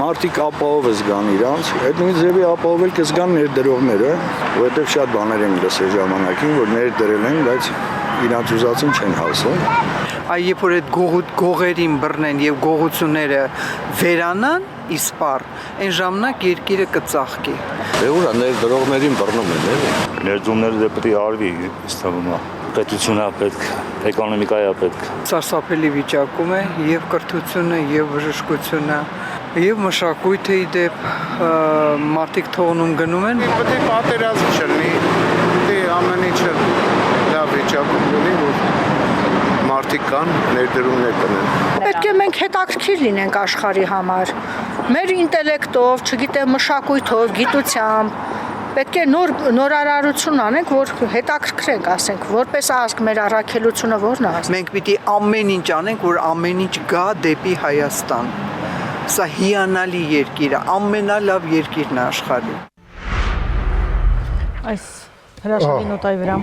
S11: մարդիկ ապահով զգան իրանց, այդ նույն ձևի ապահովել կզգան ներդրողները, որովհետև շատ բաներ են լսել ժամանակին, որ ներդրել են, բայց իրանց ուզածին չեն հասել։
S14: Երբ որ այդ գողերին բռնեն եւ գողությունները վերանան, իսպար, այն ժամանակ երկիրը կծաղկի։
S10: Դե ուրա ներդրողներին բռնում են, էլի։
S4: Ներդրումները դե պետք է արվի, ըստ թվում է։ Պետությունն է պետք, էկոնոմիկան է պետք։
S14: Սարսափելի վիճակում է եւ կրթությունը, եւ բժշկությունը, եւ մշակույթը իդեպ մարդիկ թողնում գնում են։
S15: Պետք է պատերազմ չլինի, պետք է ամեն ինչը լավ վիճակում լինի, որ մարդիկ կան, ներդրումներ կնեն։
S16: Պետք է մենք հետաքրքիր լինենք աշխարհի համար։ Մեր ինտելեկտով, չգիտեմ, մշակույթով, գիտությամբ պետք է նորարարություն անենք, որ հետաքրքրենք, ասենք, որպես ազգ մեր առաքելությունը որն է։
S14: Մենք պիտի ամեն ինչ անենք, որ ամեն ինչ գա դեպի Հայաստան։ Սա հիանալի երկիր է, ամենալավ երկիրն է աշխարհի։
S9: Այս հրաշալի նոտայի վրա։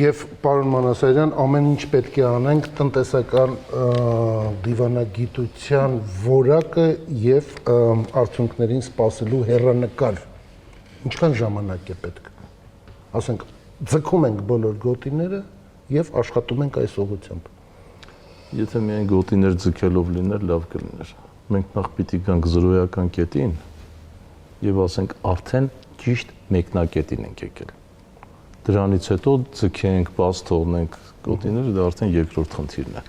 S8: Եվ պարոն Մանասարյան, ամեն ինչ պետք է անենք տնտեսական դիվանագիտության որակը եւ արդյունքներին սպասելու հեռանկար։ Ինչքան ժամանակ է պետք։ Ասենք, ձգում ենք բոլոր գոտիները եւ աշխատում ենք այս ուղղությամբ։
S10: Եթե միայն գոտիներ ձգելով լիներ, լավ կլիներ։ Մենք նախ պիտի գանք զրոյական կետին եւ ասենք արդեն ճիշտ մեկնակետին ենք եկել։ Դրանից հետո ձգենք, բաց թողնենք գոտիները, դա արդեն երկրորդ խնդիրն է։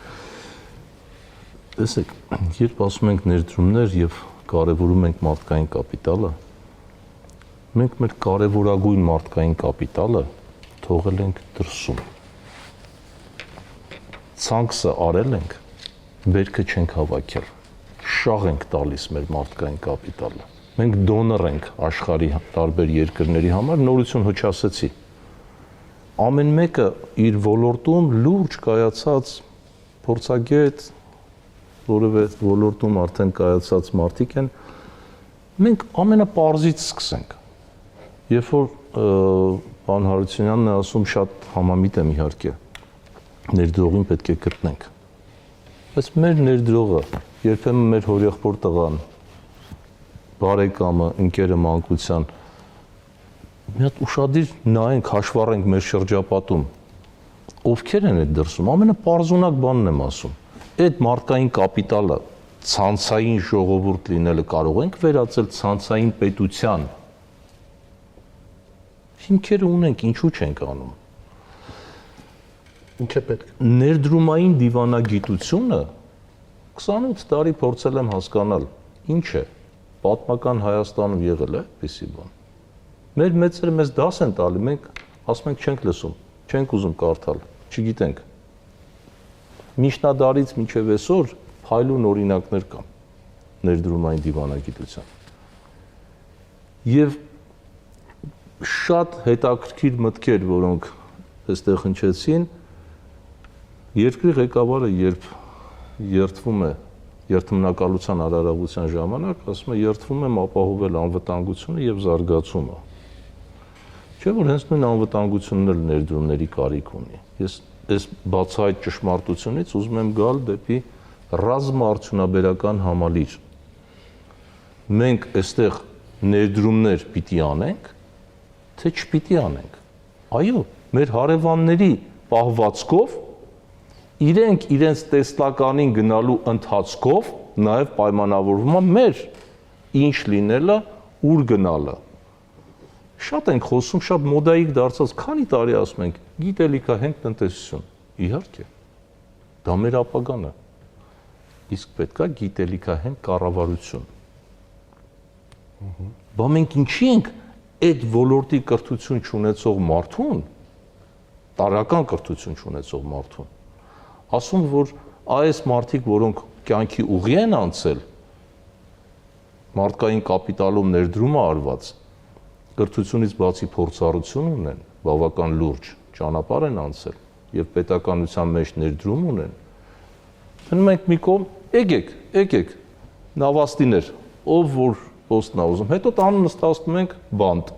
S10: Տեսեք, երբ ասում ենք ներդրումներ եւ կարեւորում ենք մարդկային կապիտալը, մենք մեր կարևորագույն մարդկային կապիտալը թողել ենք դրսում։ Ցանկսը արել ենք, բերքը չենք հավաքել։ Շահ ենք տալիս մեր մարդկային կապիտալը։ Մենք դոնոր ենք աշխարհի տարբեր երկրների համար, նորություն հոչասեցի։ Ամեն մեկը իր ոլորտում լուրջ կայացած փորձագետ, որևէ ոլորտում արդեն կայացած մարդիկ են, մենք ամենապարզից սկսենք։ Երբ որ պարոն Հարությունյանն է ասում, շատ համամիտ եմ իհարկե, ներդրողին պետք է գտնենք։ Բայց մեր ներդրողը, երբեմն մեր հորեղբոր տղան, բարեկամը, ընկերը մանկության, մի հատ ուշադիր նայենք, հաշվառենք մեր շրջապատում, ովքեր են այդ դրսում, ամենապարզունակ բանն եմ ասում, այդ մարդկային կապիտալը ցանցային ժողովուրդ լինելը կարող ենք վերածել ցանցային պետության։ Հիմքերը ունենք, ինչու չենք անում։
S8: Ինչ է պետք։
S10: Ներդրումային դիվանագիտությունը 28 տարի փորձել եմ հասկանալ, ինչ է։ Պատմական Հայաստանում եղել է այդպիսի բան։ Մեր մեծերը մեզ դաս են տալի, մենք ասում ենք չենք լսում, չենք ուզում կարդալ, չգիտենք։ Միջնադարից մինչև այսօր փայլուն օրինակներ կան ներդրումային դիվանագիտության։ Եվ շատ հետաքրքիր մտքեր, որոնք այստեղ հնչեցին, երկրի ղեկավարը երբ երթվում է երթմնակալության արարողության ժամանակ, ասում է երթվում եմ ապահովել անվտանգությունը եւ զարգացումը։ Չէ՞ որ հենց նույն անվտանգությունն էլ ներդրումների կարիք ունի։ Ես այս բացահայտ ճշմարտությունից ուզում եմ գալ դեպի ռազմաարդյունաբերական համալիր։ Մենք այստեղ ներդրումներ պիտի անենք, թե չպիտի անենք։ Այո, մեր հարևանների պահվածքով իրենք իրենց տեսլականին գնալու ընթացքով նաև պայմանավորվում է մեր ինչ լինելը, ուր գնալը։ Շատ ենք խոսում, շատ մոդայիկ դարձած, քանի տարի ասում ենք, գիտելիքահենք տնտեսություն։ Իհարկե, դա մեր ապագան է։ Իսկ պետք է գիտելիքահենք կառավարություն։ Բա մենք ինչի ենք այդ ոլորտի կրթություն չունեցող մարդուն, տարական կրթություն չունեցող մարդուն, ասում, որ այս մարդիկ, որոնք կյանքի ուղի են անցել, մարդկային կապիտալում ներդրումը արված, կրթությունից բացի փորձառություն ունեն, բավական լուրջ ճանապարհ են անցել եւ պետականության մեջ ներդրում ունեն, հնում ենք մի կողմ, եկեք, նավաստիներ, ով որ պոստն է ուզում, հետո տանը նստացնում ենք բանտ։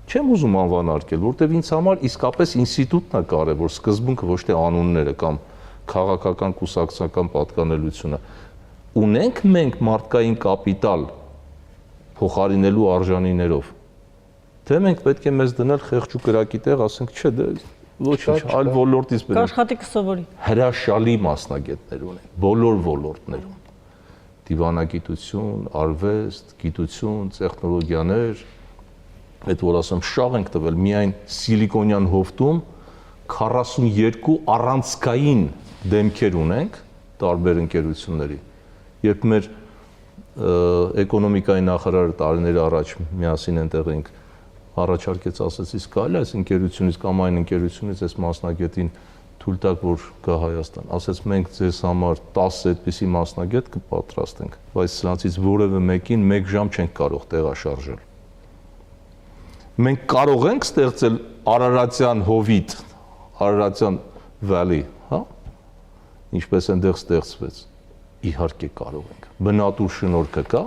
S10: Չեմ ուզում անվանարկել, որտեվ ինձ համար իսկապես ինստիտուտն է կարևոր, սկզբունքը ոչ թե անունները կամ քաղաքական կուսակցական պատկանելությունը։ Ունենք մենք մարդկային կապիտալ փոխարինելու արժանիներով։ Թե մենք պետք է մեզ դնել խեղճ ու կրակի տեղ, ասենք, չէ, դա ոչինչ, այլ ոլորտից բերենք։
S9: Աշխատի կսովորի։
S10: Հրաշալի մասնագետներ ունենք, բոլոր ոլորտներում։ Դիվանագիտություն, արվեստ, գիտություն, տեխնոլոգիաներ, այդ որ ասեմ, շաղ ենք տվել միայն Սիլիկոնյան հովտում 42 առանցքային դեմքեր ունենք տարբեր ընկերությունների։ Երբ մեր էկոնոմիկայի նախարարը տարիներ առաջ միասին այնտեղ ենք առաջարկեց, ասեցի, կարելի է այս ընկերությունից կամ այն ընկերությունից այս մասնագետին թույլ տաք, որ գա Հայաստան։ Ասեց, մենք ձեզ համար 10 այդպիսի մասնագետ կպատրաստենք, բայց սրանցից որևէ մեկին 1 ժամ չենք կարող տեղաշարժել։ Մենք կարող ենք ստեղծել Արարատյան հովիտ, Արարատյան Valley, հա? Ինչպես այնտեղ ստեղծվեց։ Իհարկե կարող ենք։ Բնատուր շնորհքը կա,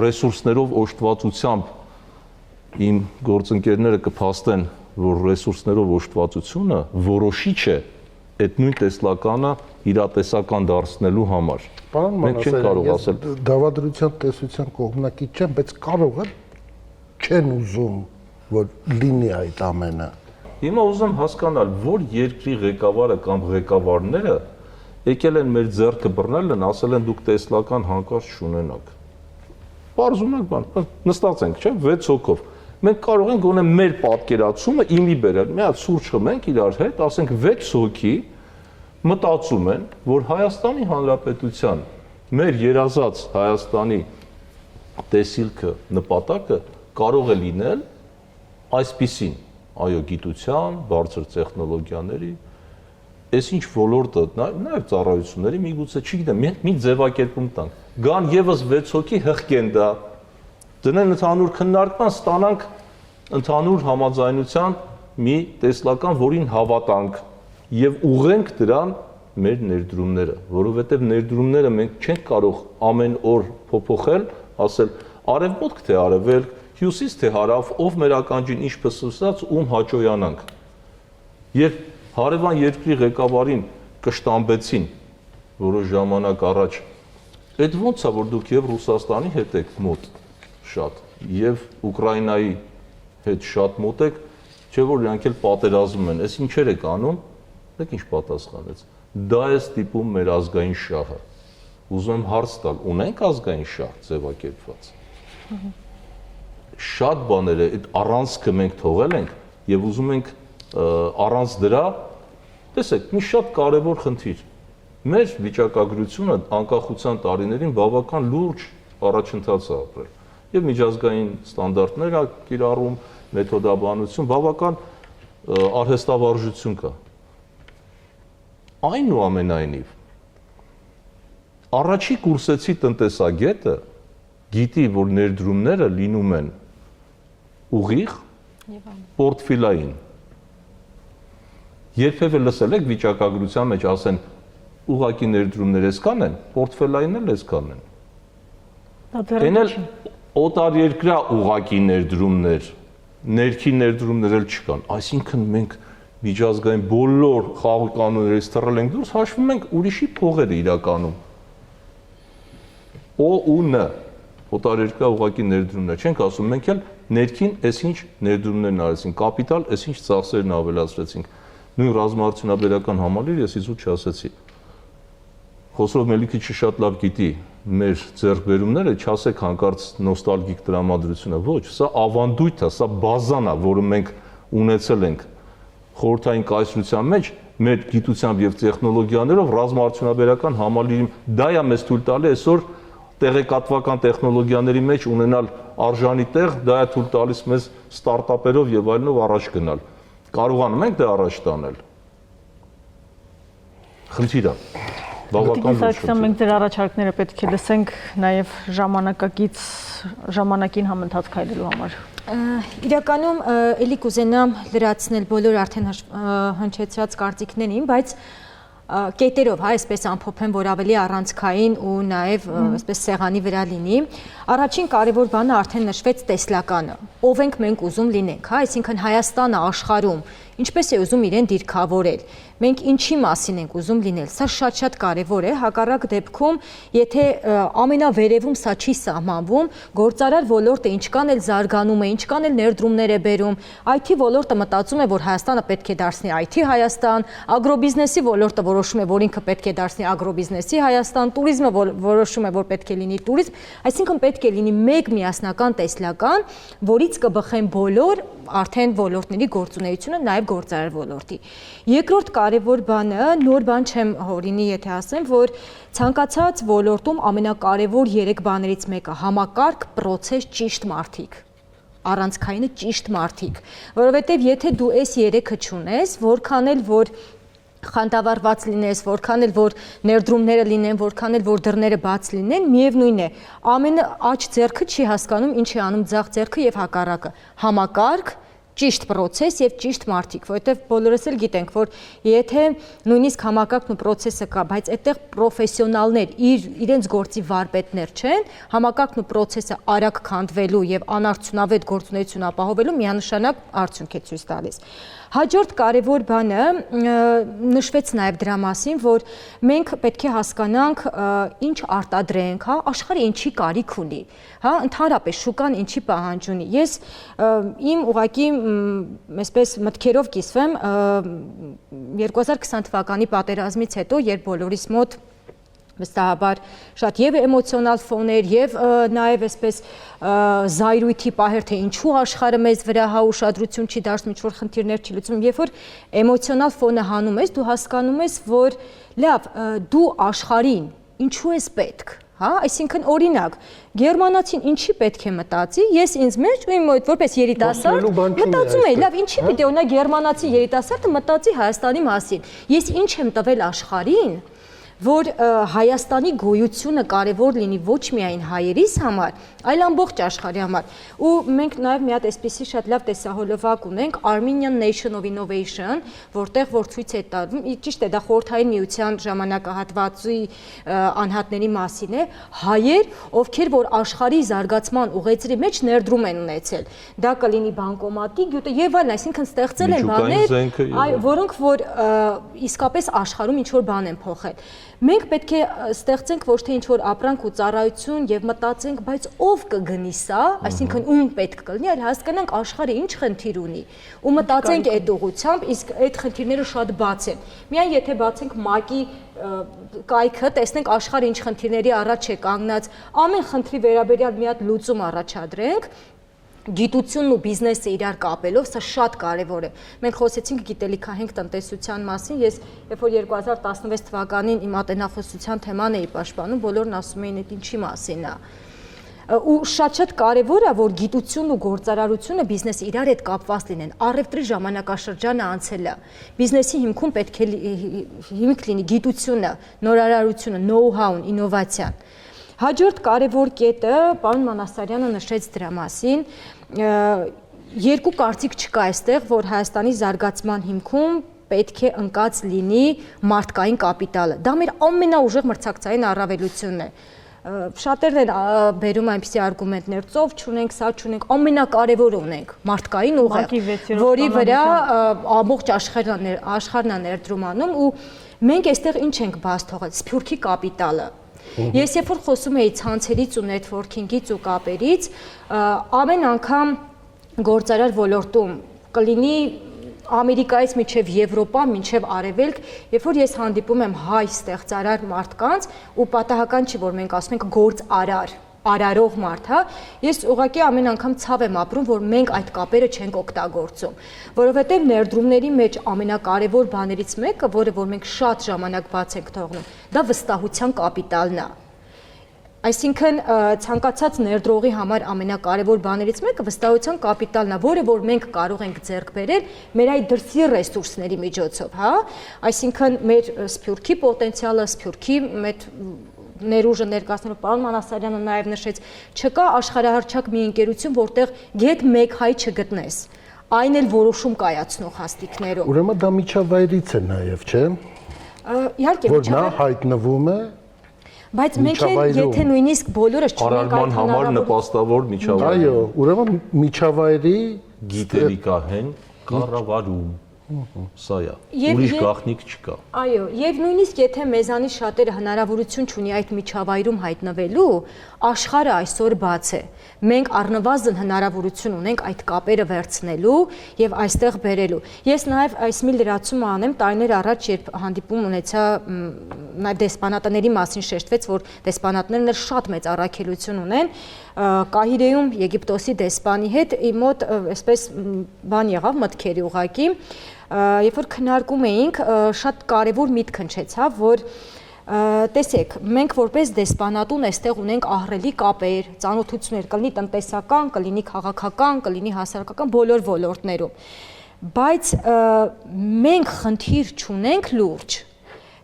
S10: ռեսուրսներով օժտվածությամբ իմ գործընկերները կփաստեն, որ ռեսուրսներով օժտվածությունը որոշիչ է այդ նույն տեսլականը իրատեսական դարձնելու համար։
S8: Պարոն Մանասարյան, ես դավադրության տեսության կողմնակից չեմ, բայց կարող է չեն ուզում, որ լինի այդ ամենը։
S10: Հիմա ուզում հասկանալ, որ երկրի ղեկավարը կամ ղեկավարները եկել են մեր ձեռքը բռնել են, ասել են դուք տեսլական հանկարծ չունենաք։ Պարզունակ բան, նստած ենք, չէ՞, 6 հոգով։ Մենք կարող ենք գոնե մեր պատկերացումը իմի բերել, մի հատ սուրճ խմենք իրար հետ, ասենք 6 հոգի մտածում են, որ Հայաստանի Հանրապետության մեր երազած Հայաստանի տեսիլքը, նպատակը կարող է լինել այսպիսին, այո, գիտության, բարձր տեխնոլոգիաների, այսինչ ոլորտը, նաև ծառայությունների, միգուցե, չգիտեմ, մի ձևակերպում տանք, գան եւս 6 հոգի հղկեն դա, դնեն ընդհանուր քննարկման, ստանանք ընդհանուր համաձայնության մի տեսլական, որին հավատանք եւ ուղենք դրան մեր ներդրումները, որովհետեւ ներդրումները մենք չենք կարող ամեն օր փոփոխել, ասել արևմուտք թե արևելք, հյուսիս թե հարավ, ով մեր ականջին ինչ փսուսած, ում հաճոյանանք։ Երբ հարևան երկրի ղեկավարին կշտամբեցին որոշ ժամանակ առաջ, այդ ո՞նց է, որ դուք եւ Ռուսաստանի հետ եք մոտ շատ եւ Ուկրաինայի հետ շատ մոտ եք, չէ՞ որ իրանք էլ պատերազմում են, այս ինչեր եք անում, դեք ինչ պատասխանեց։ Դա է ստիպում մեր ազգային շահը։ Ուզում եմ հարց տալ, ունենք ազգային շահ ձևակերպված։ շատ բաները այդ առանցքը մենք թողել ենք եւ ուզում ենք առանց դրա, տեսեք, մի շատ կարևոր խնդիր։ Մեր վիճակագրությունը անկախության տարիներին բավական լուրջ առաջընթաց է ապրել։ Եվ միջազգային ստանդարտներ ա կիրառում, մեթոդաբանություն, բավական արհեստավարժություն կա։ Այնուամենայնիվ, առաջի կուրսեցի տնտեսագետը գիտի, որ ներդրումները լինում են ուղիղ, պորտֆիլային։ Երբևէ լսել եք վիճակագրության մեջ ասեն ուղղակի ներդրումներ էսքան են, պորտֆելային էլ էսքան են։ Դեն էլ օտարերկրյա ուղղակի ներդրումներ, ներքին ներդրումներ էլ չկան։ Այսինքն մենք միջազգային բոլոր խաղ կանոններից թռել ենք դուրս, հաշվում ենք ուրիշի փողերը իրականում։ ՕՈՒՆ օտարերկրյա ուղղակի ներդրումներ չենք ասում, մենք էլ ներքին այսինչ ներդրումներն արեցինք, կապիտալ այսինչ ծախսերն ավելացրեցինք։ Նույն ռազմաարդյունաբերական համալիր ես իզուր չասեցի։ Խոսրով Մելիքիչը շատ լավ գիտի մեր ձեռքբերումները, չասեք հանկարծ նոստալգիկ տրամադրությունը, ոչ, սա ավանդույթ է, սա բազան է, որը մենք ունեցել ենք խորհրդային կայսրության մեջ, մեր գիտությամբ եւ տեխնոլոգիաներով ռազմաարդյունաբերական համալիրի դա է մեզ թույլ տալի այսօր տեղեկատվական տեխնոլոգիաների մեջ ունենալ արժանի տեղ, դա է թույլ տալիս մեզ ստարտափերով եւ այլնով առաջ գնալ։ Կարողանում ենք դա առաջ տանել։ Խնդիրը բավական լուրջ է։
S9: Մենք ձեր առաջարկները պետք է լսենք նաեւ ժամանակին համընթաց քայլելու համար։
S12: Իրականում էլի կուզենամ լրացնել բոլոր արդեն հնչեցրած կարծիքներին, բայց կետերով, այսպես ամփոփեմ, որ ավելի առանցքային ու նաև այսպես սեղանի վրա լինի։ Առաջին կարևոր բանը արդեն նշվեց տեսլականը։ Ով ենք մենք ուզում լինենք, այսինքն Հայաստանը աշխարհում ինչպես է ուզում իրեն դիրքավորել։ Մենք ինչի մասին ենք ուզում լինել։ Սա շատ կարևոր է, հակառակ դեպքում, եթե ամենավերևում սա չի սահմանվում, գործարար ոլորտը ինչքան էլ զարգանում է, ինչքան էլ ներդրումներ է բերում, IT ոլորտը մտածում է, որ Հայաստանը պետք է դարձնի IT Հայաստան, ագրոբիզնեսի ոլորտը որոշում է, որ ինքը պետք է դարձնի ագրոբիզնեսի Հայաստան, туриզմը որոշում է, որ պետք է լինի туриզմ, այսինքն պետք է լինի մեկ միասնական տեսլական, որից կբխեն բոլոր արդեն ոլորտների գործունեությունը, նաև գործարար ոլորտի։ Երկրորդ կարևոր բանը, նոր բան չեմ հորինի, եթե ասեմ, որ ցանկացած ոլորտում ամենակարևոր 3 բաներից մեկը համակարգ, պրոցես, ճիշտ մարդիկ։ Առանցքայինը ճիշտ մարդիկ, որովհետև եթե դու այս 3-ը չունես, որքան էլ որ խանդավառված լինես, որքան էլ որ ներդրումները լինեն, որքան էլ որ դռները բաց լինեն, միևնույն է, ամենը աջ ձեռքը չի հասկանում ինչ է անում ձախ ձեռքը եւ հակառակը։ Համակարգ, ճիշտ պրոցես եւ ճիշտ մարդիկ, որովհետեւ բոլորս էլ գիտենք, որ եթե նույնիսկ համակարգն ու պրոցեսը կա, բայց այդտեղ պրոֆեսիոնալներ իրենց գործի վարպետներ չեն, համակարգն ու պրոցեսը արագ քանդվելու եւ անարդյունավետ գործունեություն ապահովելու միանշանակ արդյունք է ցույց տալիս։ Հաջորդ կարևոր բանը նշվեց նաև դրա մասին, որ մենք պետք է հասկանանք ինչ արտադրենք, աշխարհը ինչի կարիք ունի, ընդհանրապես շուկան ինչի պահանջ ունի։ Ես իմ ուղղակի այսպես մտքերով կիսվեմ 2020 թվականի պատերազմից հետո, երբ բոլորիս մոտ վստահաբար շատ եւ էմոցիոնալ ֆոներ եւ նաեւ այսպես զայրույթի պահեր, թե ինչու աշխարհը մեզ վրա ուշադրություն չի դարձնում, ինչ որ խնդիրներ չի լուծում, երբ որ էմոցիոնալ ֆոնը հանում ես, դու հասկանում ես, որ լավ, դու աշխարհին ինչու ես պետք, այսինքն օրինակ, գերմանացին ինչի պետք է մտածի, ես ինձ մեջ ու իմ մոտ որպես երիտասարդ մտածում եմ, լավ, ինչի պետք է օրինակ գերմանացի երիտասարդը մտածի Հայաստանի մասին, ես ինչ եմ տվել աշխարհին, որ Հայաստանի գոյությունը կարևոր լինի ոչ միայն հայերիս համար, այլ ամբողջ աշխարհի համար։ Ու մենք նաև մի հատ այսպիսի շատ լավ տեսահոլովակ ունենք Armenian Nation of Innovation, որտեղ որ ցույց է տալվում, ճիշտ է, դա խորհրդային միության ժամանակահատվածի անհատների մասին է, հայեր, ովքեր որ աշխարհի զարգացման ուղեծրի մեջ ներդրում են ունեցել։ Դա կլինի բանկոմատի գյուտը եւ այլն, այսինքն ստեղծել են բաներ, որոնք որ իսկապես աշխարհում ինչ որ բան են փոխել։ Մենք պետք է ստեղծենք ոչ թե ինչ-որ ապրանք ու ծառայություն եւ մտածենք, բայց ով կգնի սա, այսինքն ում պետք կլինի, այլ հասկանանք աշխարհը ինչ խնդիր ունի ու մտածենք այդ ուղղությամբ, իսկ այդ խնդիրները շատ բաց են։ Միայն եթե բացենք ՄԱԿ-ի կայքը, տեսնենք աշխարհը ինչ խնդիրների առաջ է կանգնած, ամեն խնդրի վերաբերյալ մի հատ լուծում առաջադրենք, գիտությունն ու բիզնեսը իրար կապելով, սա շատ կարևոր է։ Մենք խոսեցինք գիտելիքահենք տնտեսության մասին, ես երբ որ 2016 թվականին իմ ատենախոսության թեման էի պաշտպանում, բոլորն ասում էին, այդ ինչի մասին է։ Ու շատ կարևոր է, որ գիտությունն ու գործարարությունը բիզնեսը իրար հետ կապված լինեն։ Առևտրի ժամանակաշրջանը անցել է։ Բիզնեսի հիմքում պետք է հիմք լինի գիտությունը, նորարարությունը, know-how-ն, ինովացիան։ Հաջորդ կարևոր կետը, պարոն Մանասարյանը նշեց դրա մասին, երկու կարծիք չկա այստեղ, որ Հայաստանի զարգացման հիմքում պետք է ընկած լինի մարդկային կապիտալը։ Դա մեր ամենաուժեղ մրցակցային առավելությունն է։ Շատերն են բերում այնպիսի արգումենտներ, ծով չունենք, սա չունենք, ամենակարևորը ունենք մարդկային ուղեղ, որի վրա ամբողջ աշխարհն է ներդրում անում ու մենք այստեղ ինչ ենք բաց թողել, սփյուռքի կապիտալը։ Ես երբ որ խոսում էի ցանցերից ու նեթվորքինգից ու կապերից, ամեն անգամ գործարար ոլորտում կլինի Ամերիկայից մինչև Եվրոպա, մինչև Արևելք, երբ որ ես հանդիպում եմ հայ ստեղծարար մարդկանց ու պատահական չի, որ մենք ասում ենք գործարար, արարող մարդ, հա, ես ուղղակի ամեն անգամ ցավ եմ ապրում, որ մենք այդ կապերը չենք օգտագործում, որովհետև ներդրումների մեջ ամենակարևոր բաներից մեկը, որը որ մենք շատ ժամանակ բաց ենք թողնում, դա վստահության կապիտալն է։ Այսինքն ցանկացած ներդրողի համար ամենակարևոր բաներից մեկը վստահության կապիտալն է, որը որ մենք կարող ենք ձեռք բերել մեր այդ դրսի ռեսուրսների միջոցով, հա, այսինքն մեր սփյուռքի պոտենցիալը, սփյուռքի մեր ներուժը ներկայացնելու պարոն Մանասարյանը նաև նշեց, չկա աշխարհահռչակ մի ընկերություն, որտեղ գեթ մեկ հայ չգտնես, այն էլ որոշում կայացնող հաստիկներով։
S8: Ուրեմն դա միջավայրից է նաև, չէ՞։
S12: Իհարկե,
S8: որ նա հայտնվում է
S12: բայց մենք եթե նույնիսկ բոլորս չունենք
S10: արարման համար նպաստավոր միջավայր։
S8: Այո, ուրեմն միջավայրի
S10: գիտելիքահեն կառավարում։ Սա է։ Ուրիշ գաղտնիք չկա։
S12: Այո, եւ նույնիսկ եթե մեզանից շատերը հնարավորություն չունի այդ միջավայրում հայտնվելու, աշխարհը այսօր բաց է։ Մենք առնվազն հնարավորություն ունենք այդ կապերը վերցնելու եւ այստեղ բերելու։ Ես նաեւ այս մի լրացում անեմ, տարիներ առաջ երբ հանդիպում ունեցա նաեւ դեսպանատների մասին շեշտվեց, որ դեսպանատներն էլ շատ մեծ առաքելություն ունեն Կահիրեում Եգիպտոսի դեսպանի հետ իմ մոտ այսպես բան եղավ մտքերի ուղակի, երբ որ քննարկում էինք, շատ կարևոր միտք հնչեցավ, որ տեսեք, մենք որպես դեսպանատուն այստեղ ունենք ահռելի կապեր, ծանոթություններ, կլինի տնտեսական, կլինի քաղաքական, կլինի հասարակական բոլոր ոլորտներում, բայց մենք խնդիր չունենք լուրջ,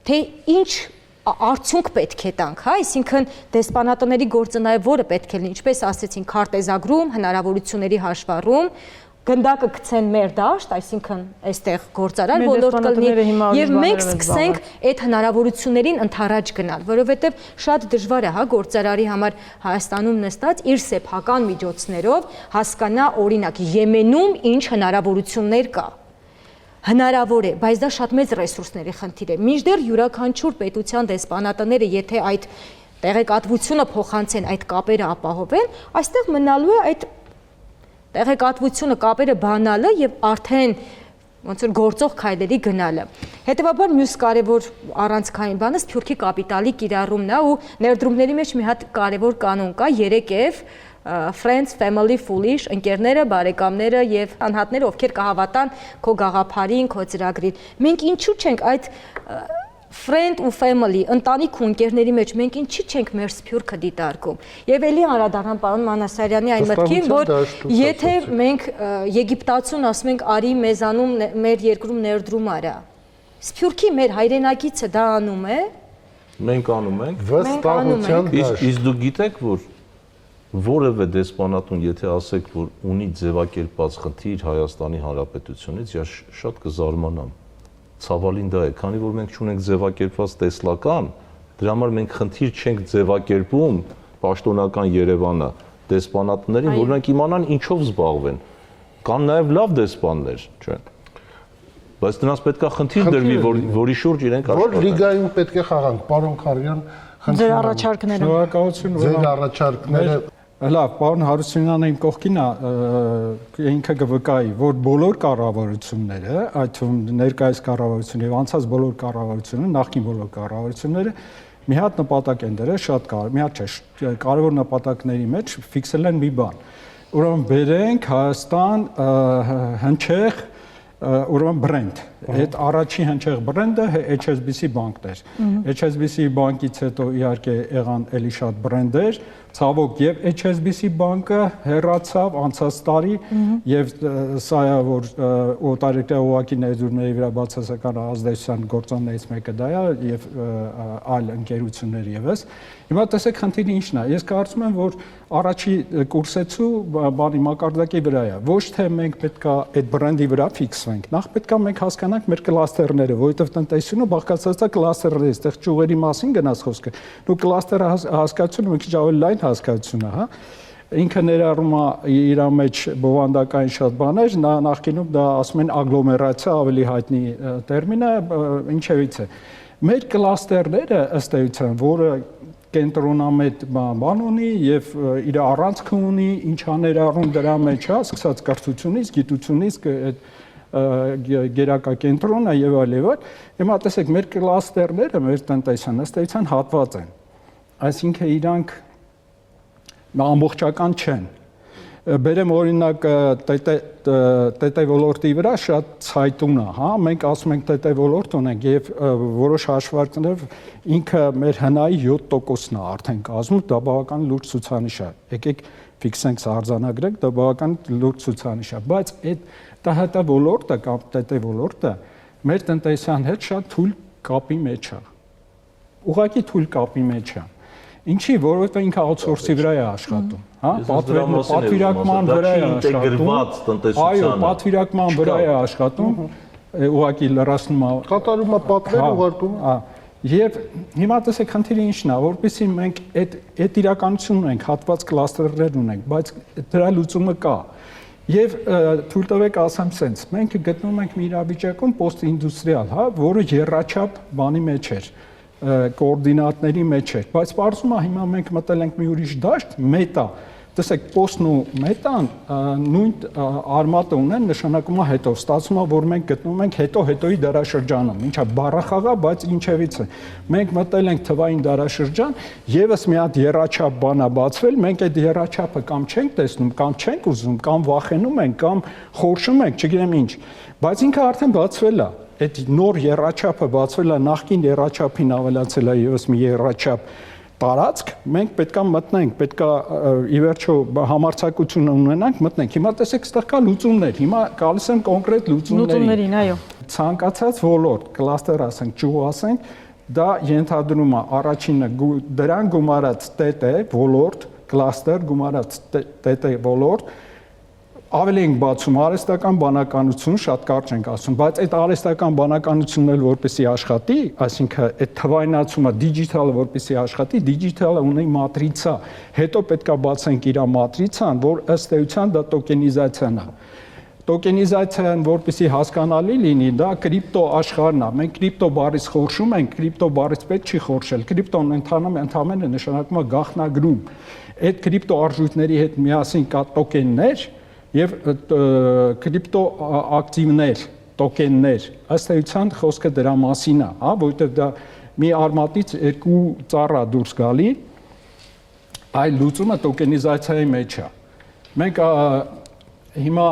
S12: թե ինչ արդյունք պետք է տանք, հա, այսինքն դեսպանատների գործը նաև որը պետք է լինի, ինչպես ասեցին, քարտեզագրում, հնարավորությունների հաշվառում, գնդակը գցեն մեր դաշտ, այսինքն այստեղ գործարար ոլորտ կլինի եւ մենք սկսենք այդ հնարավորություններին ընթരാճ գնալ, որովհետեւ շատ դժվար է, հա, գործարարի համար Հայաստանում նստած իր սեփական միջոցներով հասկանա օրինակ Եմենում ինչ հնարավորություններ կա։ Հնարավոր է, բայց դա շատ մեծ ռեսուրսների խնդիր է։ Մինչդեռ յուրաքանչյուր պետության դեսպանատները, եթե այդ տեղեկատվությունը փոխանցեն, այդ կապերը ապահովեն, այստեղ մնալու է այդ տեղեկատվությունը, կապերը բանալը եւ արդեն ոնց որ գործող քայլերի գնալը։ Հետևաբար մյուս կարևոր առանցքային բանը սփյուռքի կապիտալի կիրառումն է ու ներդրումների մեջ մի հատ կարևոր կանոն կա 3F friends, family, foolish, ընկերները, բարեկամները եւ անհատները, ովքեր կհավատան քո գաղափարին, քո ծրագրին։ Մենք ինչու չենք այդ friend ու family, ընտանիք ու ընկերների մեջ մենք ինչի չենք մեր սփյուռքը դիտարկում։ Եվ ելի անդրադառնամ պարոն Մանասարյանի այն մտքին, որ եթե մենք եգիպտացուն ասում ենք արի մեզանում մեր երկրում ներդրում արա, սփյուռքի մեր հայրենակիցը դա անում է։
S10: Մենք անում ենք։
S8: Վստահության դաշտ։
S10: Իսկ դուք գիտեք, որ որևէ դեսպանատուն, եթե ասեք, որ ունի ձևակերպած խնդիր Հայաստանի Հանրապետությունից, ես շատ կզարմանամ։ Ցավալին դա է, քանի որ մենք չունենք ձևակերպված տեսլական, դրա համար մենք խնդիր չենք ձևակերպում պաշտոնական Երևանը դեսպանատներին, որ նրանք իմանան ինչով զբաղվեն։ Կան նաև լավ դեսպաններ, չէ՞։ Բայց դրանց պետքա խնդիր դրվի, որի շուրջ իրենք աշխատեն։
S8: Որ լիգայում պետք է խաղանք, պարոն Քարյան,
S9: ձեր առաջարկները։
S11: Շնորհակալություն,
S8: ձեր առաջարկները։
S11: Լավ, պարոն Հարությունյանը իմ կողքին է, ինքը կվկայի, որ բոլոր կառավարությունները, այդ թվում ներկայիս կառավարությունը եւ անցած բոլոր կառավարությունները, նախկին բոլոր կառավարությունները մի հատ նպատակ են դրել, շատ կարևոր, մի հատ չէ, կարևոր նպատակների մեջ ֆիքսել են մի բան, ուրեմն բերենք Հայաստան հնչեղ ուրեմն բրենդ։ Այդ առաջի հնչեղ բրենդը HSBC բանկն էր։ HSBC բանկից հետո իհարկե եղան էլի շատ բրենդեր, ցավոք եւ HSBC բանկը հեռացավ անցած տարի եւ սա է որ օտարերկրյա ուղղակի ներդրումների վրա բացասական ազդեցության գործոններից մեկը դա է եւ այլ ընկերություններ եւս։ Հիմա տեսեք խնդիրը ինչն է։ Ես կարծում եմ որ առաջի կուրսեցու բանի մակարդակի վրա է։ Ոչ թե մենք պետքա այդ բրենդի վրա ֆիքսվենք։ Նախ պետքա մենք հասկանանք մեր կլաստերները, որովհետեւ տնտեսությունը բաղկացած է կլաստերներից, այդտեղ ճյուղերի մասին գնաց խոսքը։ Դու կլաստերը հասկացությունը մի քիչ ավելի լայն հասկացություն է, հա։ Ինքը ներառում է իր մեջ բովանդակային շատ բաներ, նախկինում դա ասում են ագլոմերացիա, ավելի հայտնի տերմին է, ինչևից է։ Մեր կլաստերները ըստ էության, որը կենտրոնամետ բան ունի եւ իր առանցքը ունի, ինչ աներառում դրա մեջ է, սկսած կրթությունից, գիտությունից, գերակա կենտրոնը եւ այլ եւ այլ։ Հիմա տեսեք, մեր կլաստերները, մեր տնտեսության ըստ էության հատված են։ Այսինքն իրանք ամբողջական չեն։ Բերեմ օրինակ ՏՏ ոլորտի վրա շատ ցայտուն է, հա, մենք ասում ենք ՏՏ ոլորտ ունենք եւ որոշ հաշվարկներով ինքը մեր հնայի 7%-ն է արդեն կազմում, դա բավական լուրջ ցուցանիշ է։ Եկեք ֆիքսենք արձանագրենք, դա բավական լուրջ ցուցանիշ է, բայց այդ ՏՀՏ ոլորտը կամ ՏՏ ոլորտը մեր տնտեսության հետ շատ թույլ կապի մեջ է։ Ուղղակի թույլ կապի մեջ է։ Ինչի, որովհետեւ ինքը outsource-ի վրա է աշխատում, հա, պատվիրակման վրա է աշխատում։ Այո, պատվիրակման վրա է աշխատում, ուղղակի լրացնում է,
S8: կատարում է պատվեր ուղարկում։
S11: Եվ հիմա տեսեք խնդիրը ինչն է, որպեսզի մենք այդ իրականությունն ունենք, հատված կլաստերներ ունենք, բայց դրա լուծումը կա։ Եվ թույլ տվեք ասեմ սենց, մենք գտնվում ենք մի իրավիճակում post-industrial, հա, որը եռաչափ բանի մեջ էր, կոորդինատների մեջ էր, բայց պարզվում է հիմա մենք մտել ենք մի ուրիշ դաշտ, մետա, տեսեք, post-ն ու մետան նույն արմատը ունեն, նշանակում է հետո, ստացվում է, որ մենք գտնվում ենք հետո-հետոյի դարաշրջանում, ինչա բառախաղ է, բայց ինչևից է։ Մենք մտել ենք թվային դարաշրջան, եւս մի հատ եռաչափ բան է բացվել, մենք այդ եռաչափը կամ չենք տեսնում, կամ չենք ուզում, կամ վախենում ենք, կամ խորշում ենք, չգիտեմ ինչ, բայց ինքը արդեն բացվել է։ Այդ նոր եռաչափը բացվել է, նախկին եռաչափին ավելացել է եւս մի եռաչափ տարածք, մենք պետքա մտնենք, պետքա ի վերջո համարձակություն ունենանք, մտնենք։ Հիմա տեսեք, ստեղ կա լուծումներ։ Հիմա գալիս են կոնկրետ լուծումներին,
S9: այո։
S11: Ցանկացած ոլորտ, կլաստեր ասենք, ճյուղ ասենք, դա ենթադրում է առաջինը դրան գումարած ՏՏ ոլորտ, կլաստեր գումարած ՏՏ ոլորտ, ավելի ենք բացում արհեստական բանականություն, շատ կարճ ենք ասում, բայց այդ արհեստական բանականությունն էլ որպեսզի աշխատի, այսինքն այդ թվայնացումը դիջիտալը որպեսզի աշխատի, դիջիտալը ունի մատրիցա, հետո պետքա բացենք իր մատրիցան, որ ըստ էության դա տոկենիզացիան է։ Տոկենիզացիան որպեսզի հասկանալի լինի, դա կրիպտո աշխարհն է։ Մենք կրիպտո բառից խորշում ենք, կրիպտո բառից պետք չի խորշել։ Կրիպտոն ընդհանրապես նշանակում է գաղտնագրում։ Այդ կրիպտո արժույթների հետ միասին կա տոկեններ եւ կրիպտո ակտիվներ, տոկեններ, ըստ էության խոսքը դրա մասին է, հա, որովհետեւ դա մի արմատից երկու ծառա դուրս գալի, այլ լուծումը տոկենիզացիայի մեջ է։ Մենք հիմա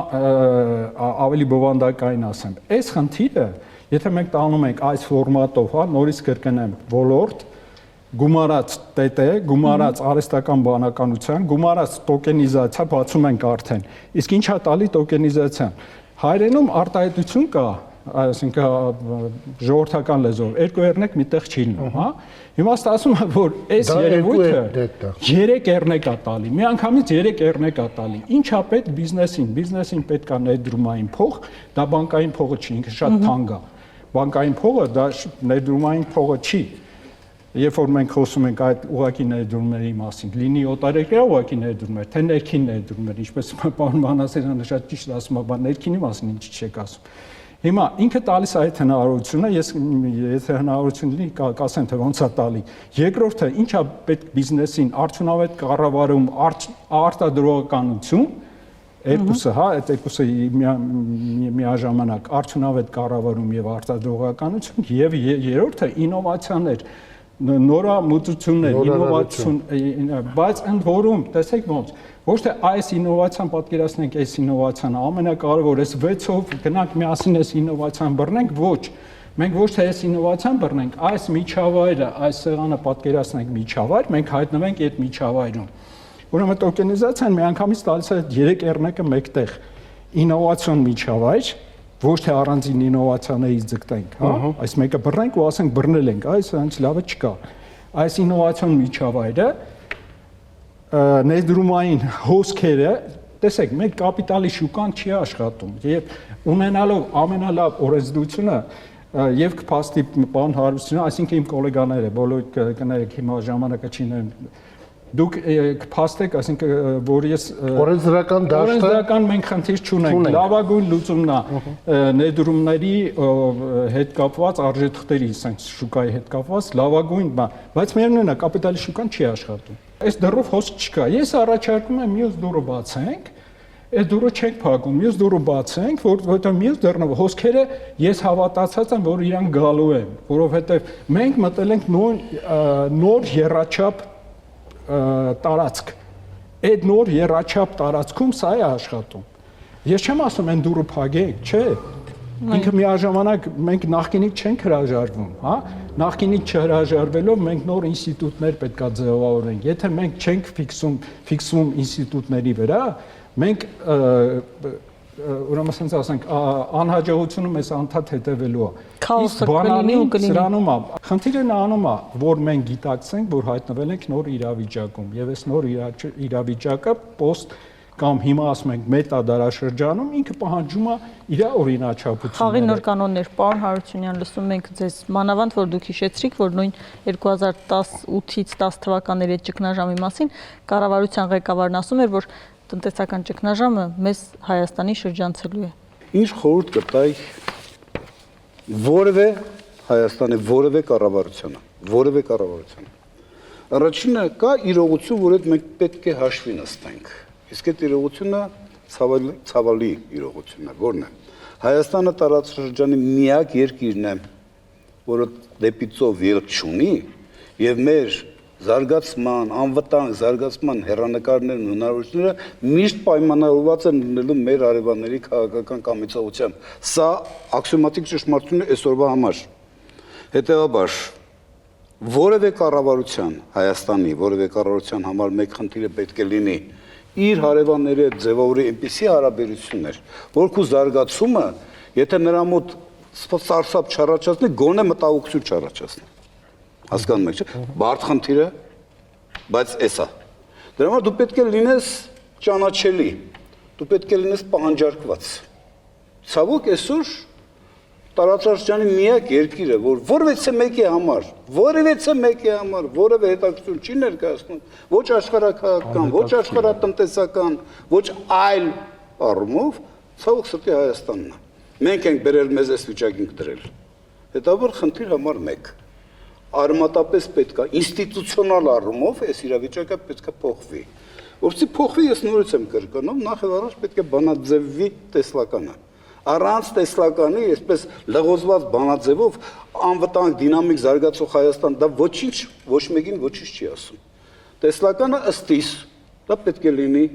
S11: ավելի բովանդակային ասեմ, այս խնդիրը, եթե մենք տանում ենք այս ֆորմատով, հա, նորից կրկնեմ, ոլորտ, գումարած ՏՏ, գումարած արհեստական բանականության, գումարած տոկենիզացիա բացում ենք արդեն։ Իսկ ի՞նչ է տալի տոկենիզացիան։ Հայերենում արտահայտություն կա, այսինքն ժողովրդական լեզվով, երկու երնեք միտեղ չի լինում, հա։ Հիմա ստացվում է, որ այս երևույթը 3 երնեք է տալի, միանգամից 3 երնեք է տալի։ Ինչա պետք բիզնեսին։ Բիզնեսին պետք է ներդրումային փող, դա բանկային փողը չի, ինքը շատ թանկ է։ Բանկային փողը դա ներդրումային փողը չի։ Երբ որ մենք խոսում ենք այդ ուղղակի ներդրումների մասին, լինի օտարերկրյա ուղղակի ներդրումներ, թե ներքին ներդրումներ, ինչպես պարոն Մանասարյանը շատ ճիշտ ասում է, բան ներքինի մասին ինչ չեք ասում։ Հիմա ինքը տալիս է այդ հնարավորությունը, ես եթե հնարավորություն լինի, կասեմ թե ոնց է տալի։ Երկրորդը, ինչա պետք բիզնեսին արդյունավետ կառավարում, արտադրողականություն, երկուսը, հա, այդ երկուսը միաժամանակ արդյունավետ կառավարում եւ արտադրողականություն, եւ երրորդը ինովացիաներ, նորամուծություններ, ինովացիոն, բայց ընդ որում, տեսեք ոնց, ոչ թե այս ինովացիան պատկերացնենք, այս ինովացիան ամենակարևոր, այս 6-ով գնանք միասին այս ինովացիան բռնենք, ոչ։ Մենք ոչ թե այս ինովացիան բռնենք, այս միջավայրը, այս սեղանը պատկերացնենք միջավայր, մենք հայտնվենք այդ միջավայրում։ Ուրեմն տոկենիզացիան միանգամից տալիս է 3 երնեկը մեկտեղ ինովացիոն միջավայր, ոչ թե առանձին ինովացիաներից ձգտենք, հա, այս մեկը բռնենք ու ասենք բռնել ենք, այս հենց լավը չկա։ Այս ինովացիոն միջավայրը ներդրումային հոսքերը, տեսեք, մեկ կապիտալի շուկան չի աշխատում, եւ ունենալով ամենալավ օրենսդրությունը եւ կփաստի պարոն Հարությունյանը, այսինքն իմ գոլեգաները, բոլոր կներեք հիմա ժամանակը չի դուք կփաստեք, այսինքն որ ես օրենսդրական մենք խնդիր չունենք, լավագույն լուծումն է ներդրումների հետ կապված արժեթղթերի, ասենք շուկայի հետ կապված լավագույնն է, բայց միևնույնն է կապիտալի շուկան չի աշխատում։ Այս դեռով հոսք չկա։ Ես առաջարկում եմ մյուս դուրը բացենք, այդ դուրը չենք փակում, մյուս դուրը բացենք, որովհետև մյուս դեռնով հոսքերը ես հավատացած եմ, որ իրան գալու են, որովհետև մենք մտել ենք նոր եռաչափ տարածք։ Այդ նոր եռաչափ տարածքում սա է աշխատում։ Ես չեմ ասում այն դուրը փակենք, չէ։ Ինքը միաժամանակ մենք նախկինից չենք հրաժարվում, հա։ Նախկինից չհրաժարվելով մենք նոր ինստիտուտներ պետք է ձևավորենք։ Եթե մենք չենք ֆիքսում ինստիտուտների վրա, մենք ուրեմն ասենք ասենք անհաջողությունը մեզ անդադ հետևելու է։
S9: Քաոսը կլինի ու կլինի։
S11: Սրանում է։ Խնդիրը նայանում է, որ մենք գիտակցենք, որ հայտնվել ենք նոր իրավիճակում, եւ այս նոր իրավիճակը post կամ հիմա ասում ենք մետա դարաշրջանում ինքը պահանջում է իր օրինաչափությունները։
S9: Խաղի նոր կանոններ, պարոն Հարությունյան, լսում ենք ձեզ, մանավանդ որ դուք հիշեցրիք, որ նույն 2018-ից 10 թվականների այդ ճգնաժամի մասին կառավարության ղեկավարն ասում էր, որ տնտեսական ճգնաժամը մեզ Հայաստանի շրջանցելու է։
S13: Ինչ խորհուրդ կտայի որևէ Հայաստանի որևէ կառավարությանը։ Առաջինը կա իրողություն, որ մենք պետք է հաշվի նստենք։ Իսկ այդ իրողությունը ցավալի իրողությունն է, որն է։ Հայաստանը տարածաշրջանի միակ երկիրն է, որը դեպի ծով ելք չունի, եւ մեր զարգացման, անվտանգ զարգացման հեռանկարներն ու հնարավորությունները միշտ պայմանավորված են լինելու մեր արևանների քաղաքական կամեցողությամբ։ Սա աքսիոմատիկ ճշմարտություն է այսօրվա համար։ Հետևաբար որևէ կառավարության, Հայաստանի որևէ կառավարության համար մեկ խնդիրը պետք է լինի իր հարևանների հետ ձևավորի այնպիսի հարաբերություններ, որ քու զարգացումը, եթե նրա մոտ սարսափ չառաջացնի, գոնե մտահոգություն չառաջացնի։ Հասկանում եք, չէ՞։ Բարդ խնդիրը, բայց էսա։ Դրա համար դու պետք է լինես ճանաչելի, դու պետք է լինես պահանջարկված։ Ցավոք այսօր տարածաշրջանի միակ երկիրը, որ որևէ մեկի համար, որևէ հետաքրքրություն չի ներկայացնում, ոչ աշխարհակահաղական, ոչ աշխարհատնտեսական, ոչ այլ առումով, ցավոք սրտի Հայաստանն է։ Մենք ենք բերել մեզ այս վիճակին դրել։ Հետաբար խնդիր համար 1 արմատապես պետք է ինստիտուցիոնալ առումով այս իրավիճակը պետք է փոխվի։ Որպեսզի փոխվի, ես նորից եմ կրկնում, նախ եւ առաջ պետք է բանաձևվի տեսլականը։ Առանց տեսլականի, այսպես լղոզված բանաձևով անվտանգ դինամիկ զարգացող Հայաստան դա ոչինչ, ոչ մեկին ոչինչ չի ասում։ Տեսլականը ըստ իս դա պետք է լինի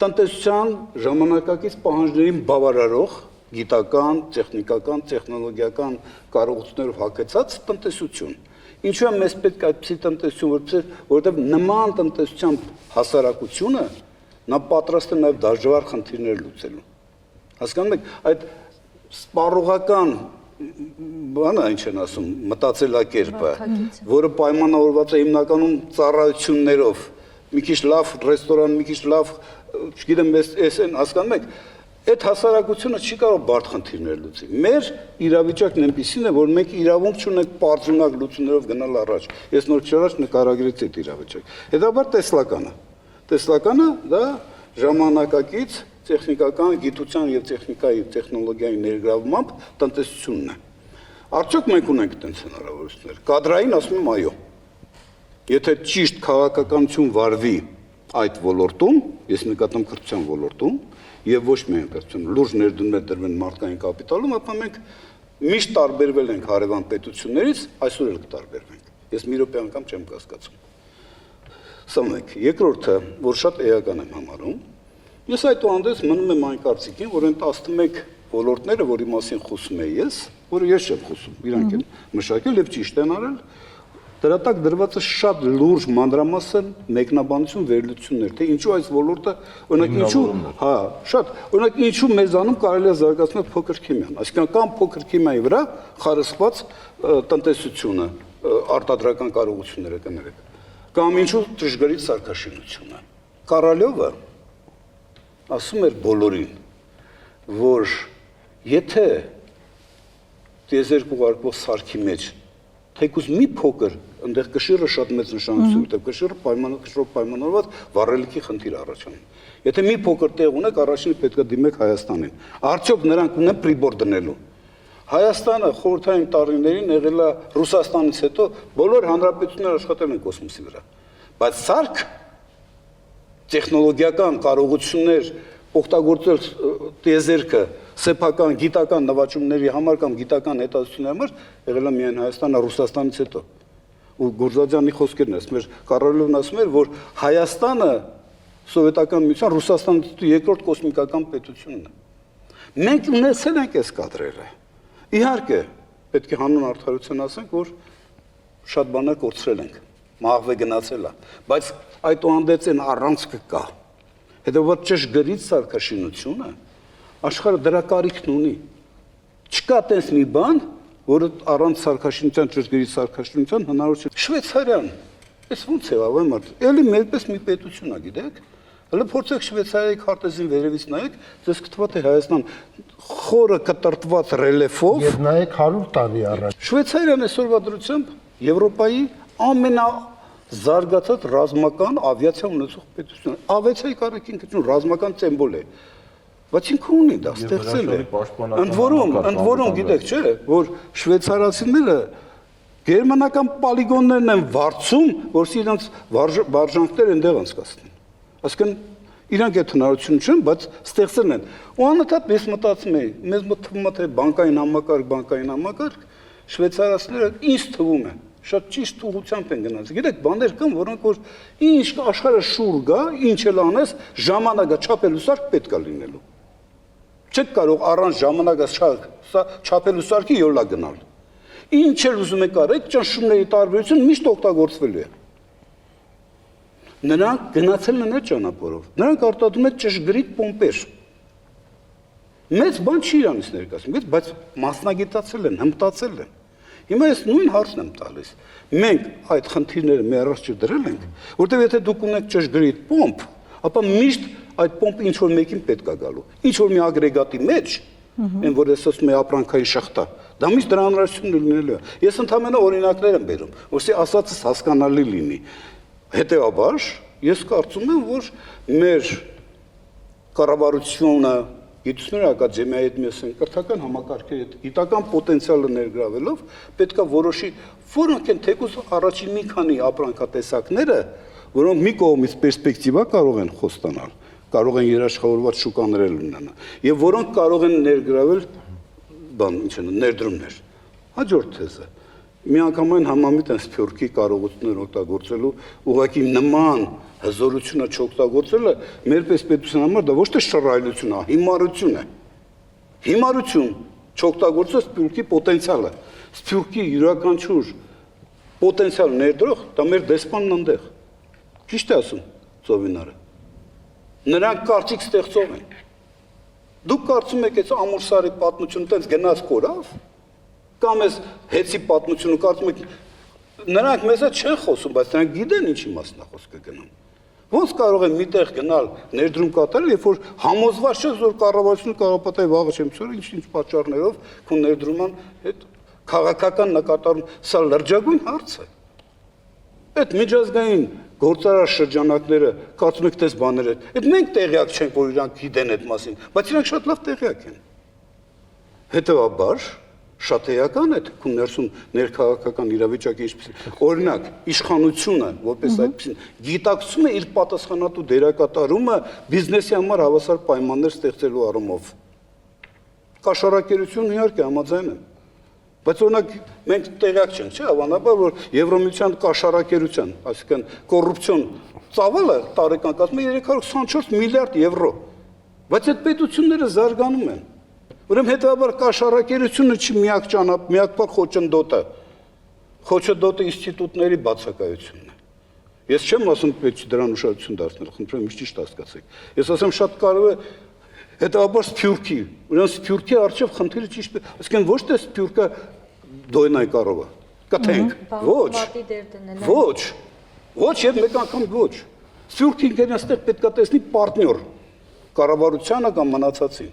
S13: տնտեսության ժամանակակից պահանջներին բավարարող գիտական, տեխնիկական, տեխնոլոգիական կարողություններով հագեցած տնտեսություն։ Ինչու է մեզ պետք այդպիսի տնտեսություն, որովհետև նման տնտեսության հասարակությունը նա պատրաստ է նաև դժվար խնդիրներ լուծելու։ Հասկանում եք, այդ սպառողական բանը ինչ են ասում, մտածելակերպը, որը պայմանավորված է հիմնականում ծառայություններով, մի քիչ լավ ռեստորան, մի քիչ լավ, չգիտեմ, էս են, հասկանում եք, այդ հասարակությունը չի կարող բարդ խնդիրներ լուծի։ Մեր իրավիճակն այնպիսին է, որ մենք իրավունք չունենք պարզունակ լուծումներով գնալ առաջ։ Ես նոր չարաջ նկարագրեցի այդ իրավիճակը։ Հետաբար տեսլականը։ Տեսլականը դա ժամանակակից տեխնիկական գիտության եւ տեխնիկայի տեխնոլոգիայի ներգրավմամբ տնտեսությունն է։ Արդյոք մենք ունենք այդպես հնարավորություններ։ Կադրային ասում եմ այո։ Եթե ճիշտ քաղաքականություն վարվի այդ ոլորտում, ես նկատում կրթության ոլորտում, եւ ոչ միայն կրթություն, լուրջ ներդրումներ դրվեն մարդկային կապիտալում, ապա մենք միշտ տարբերվել ենք հարևան պետություններից, այսօր էլ կտարբերվենք։ Ես մի րոպե անգամ չեմ կասկածում։ Սա մեկ, երկրորդը, որ շատ էական եմ համարում, ես այդուհանդերձ մնում եմ այն կարծիքին, որ այն 11 ոլորտները, որի մասին խոսում եմ ես, որը ես չեմ խոսում, իրանք են մշակել եւ ճիշտ են արել, դրա տակ դրված է շատ լուրջ մանրամասն մեկնաբանություն վերլուծություններ, թե ինչու այս ոլորտը, օրինակ ինչու, հա, շատ, օրինակ ինչու մեզանում կարելի է զարգացնել փոքր քիմիան, այսինքն կամ փոքր քիմիայի վրա խարսխված տնտեսությունը, արտադրական կարողությունները կներեք, կամ ինչու ճշգրիտ սարքաշինությունը։ Կարալյովը ասում էր բոլորին, որ եթե տիեզերք ուղարկվող սարքի մեջ թեկուզ մի փոքր այնտեղ կշիռը շատ մեծ նշանակություն ունի, կշիռը պայմանավորված վառելիքի խնդիր առաջանում։ Եթե մի փոքր տեղ ունեք, առաջինը պետք է դիմեք Հայաստանին։ Արդյոք նրանք ունեն պրիբոր դնելու։ Հայաստանը խորհրդային տարիներին եղել է Ռուսաստանից հետո բոլոր հանրապետությունները աշխատել են կոսմոսի վրա։ Բայց սարք տեխնոլոգիական կարողություններ օգտագործել տիեզերքը սեփական գիտական նվաճումների համար կամ գիտական հետազոտությունների համար եղել է միայն Հայաստանը Ռուսաստանից հետո։ Ու Գուրզադյանի խոսքերն ասում էր, Կարալյովն ասում էր, որ Հայաստանը սովետական միության Ռուսաստանից հետո երկրորդ կոսմիկական պետությունն է։ Մենք ունեցել ենք այս կադրերը։ Իհարկե, պետք է հանուն արդարության ասենք, որ շատ բաներ կորցրել ենք, մահվե գնացել է, բայց այդուհանդերձ այն առանցքը կա։ Հետևաբար ճշգրիտ սարքաշինությունը աշխարհը դրա կարիքն ունի։ Չկա տես մի բան, որը առանց սարքաշինության, ճշգրիտ սարքաշինության հնարավոր չէ։ Շվեյցարիան, այս ո՞նց է ավայ մարդ։ Էլի մերպես մի պետություն է, գիտեք։ Հələ փորձեք Շվեյցարիայի քարտեզին վերևից նայեք, ձեզ կթվա թե Հայաստան խորը կտրտված ռելիեֆով
S8: եւ նայեք 100 տարի առաջ։
S13: Շվեյցարիան այսօրվա դրությամբ Եվրոպայի ամենազարգացած ռազմական ավիացիա ունեցող պետությունն է։ Ավիացիայի կարիքին գտնու ռազմական սիմվոլ է։ Բայց ինքը ունի դա ստեղծել է։ Ընդ որում գիտեք, չէ, որ շվեյցարացիները գերմանական պոլիգոններն են վարձում, որսի իրենց վարժանքները այնտեղ անցկացնեն։ Այսինքն իրանք այդ հնարավորություն չեն, բայց ստեղծել են։ Ու անընդհատ ես մտածում եմ, մեզ մոտ թվում է թե բանկային համակարգ, շվեյցարացիները ինձ թվում է շատ ճիշտ ուղղությամբ են գնաց։ Գիտեք, բաներ կան, որոնք որ ինչ աշխարհը շուռ գա, ինչ էլ անես, ժամանակը չափելու սարք պետք է լինելու։ Չեք կարող առանց ժամանակը չափելու սարքի յոլա գնալ։ Ինչ էլ ուզում եք արեք, ճնշումների տարբերություն միշտ օգտագործվելու է։ Նրանք գնացել են այդ ճանապարհով։ Նրանք արտադրում են ճշգրիտ պոմպեր։ Մեծ բան չի իրանից ներկայացնում, բայց մասնագիտացել են, հմտացել են։ Հիմա ես նույն հարցն եմ տալիս։ Մենք այդ խնդիրները մեր առաջ դրել ենք, որտեղ եթե դուք ունեք ճշգրիտ պոմպ, ապա միշտ այդ պոմպը ինչ որ մեկին պետք է գալու։ Ինչ որ մի ագրեգատի մեջ, այն որ ես ասում եմ ապրանքային շղթա, դա միշտ դրա անհրաժեշտությունն լինելու է։ Ես ընդհանրապես օրինակներ եմ բերում, որովհետեւ ասածս հասկանալի լինի։ Հետևաբար, ես կարծում եմ, որ մեր կառավարությունը Գիտությունների ակադեմիայի հետ միասին կրթական համակարգերի հետ գիտական պոտենցիալը ներգրավելով պետք է որոշի, որոնք են թեկուզ առաջին մի քանի ապրանքատեսակները, որոնք մի կողմից պերսպեկտիվա կարող են խոստանալ, կարող են երաշխավորված շուկաներ ունենալ, եւ որոնք կարող են ներգրավել ներդրումներ։ Հաջորդ թեզը միանգամայն համամիտ են սփյուռքի կարողություններ օգտագործելու, ուղղակի նման հզորությունը չօգտագործելը մեր պես պետության համար դա ոչ թե շռայլություն է, հիմարություն է։ Հիմարություն չօգտագործել սփյուռքի պոտենցիալը։ Սփյուռքի յուրաքանչյուր պոտենցիալ ներդրող դա մեր դեսպանն ընդեղ։ Ճիշտ է ասում Ծովինարը։ Նրանք կարծիք ստեղծող են։ Դուք կարծում եք այս ամուրսարի պատմությունը տենց գնաց կորավ, կամ այս հեցի պատմությունը կարծում եք նրանք մեզ հետ չեն խոսում, բայց նրանք գիտեն ինչի մասն է խոսքը գնում։ Ոնց կարող են միտեղ գնալ ներդրում կատարել, երբ որ համոզված չես, որ կառավարությունը կարող է պատահի վաղը չեմ ցույց, ինչ պատճառներով քո ներդրման հետ քաղաքական նկատառում, սա լրջագույն հարց է։ Այդ միջազգային գործարար շրջանակները կարծում եք տես բաներ են։ Այդ մենք տեղյակ չենք, որ իրանք գիտեն այդ մասին, բայց իրանք շատ լավ տեղյակ են։ Հետևաբար շատ էական է թվում ներսում ներքաղաքական իրավիճակի ինչպես օրինակ իշխանությունը որպես այդպեսին գիտակցում է իր պատասխանատու դերակատարումը բիզնեսի համար հավասար պայմաններ ստեղծելու առումով կաշառակերություն իհարկե համաձայն եմ Բայց օրինակ մենք տեղյակ չենք, չէ՞, հավանաբար որ Եվրոմիության կաշառակերության, այսինքն կոռուպցիոն ծավալը տարեկան կազմում է 324 միլիարդ եվրո։ Բայց այդ պետությունները զարգանում են։ Ուրեմն հետաբար կաշառակերությունը չի միակ խոչընդոտը ինստիտուտների բացակայությունն է։ Ես չեմ ասում պետք է դրան ուշադրություն դարձնել, խնդրեմ ինձ ճիշտ հասկացեք։ Ես ասեմ շատ կարևոր է հետաբար Սփյուռքի, ուրեմն Սփյուռքի արժեվ խնդիրը ճիշտ է, այսինքն ոչ թե Սփյուռքը դոյնայ կարողա, կթենք, ոչ եւ մեկ անգամ ոչ։ Սփյուռքը ինքն այստեղ պետք է տեսնի պարտներ կառավարությանը կամ մնացածին։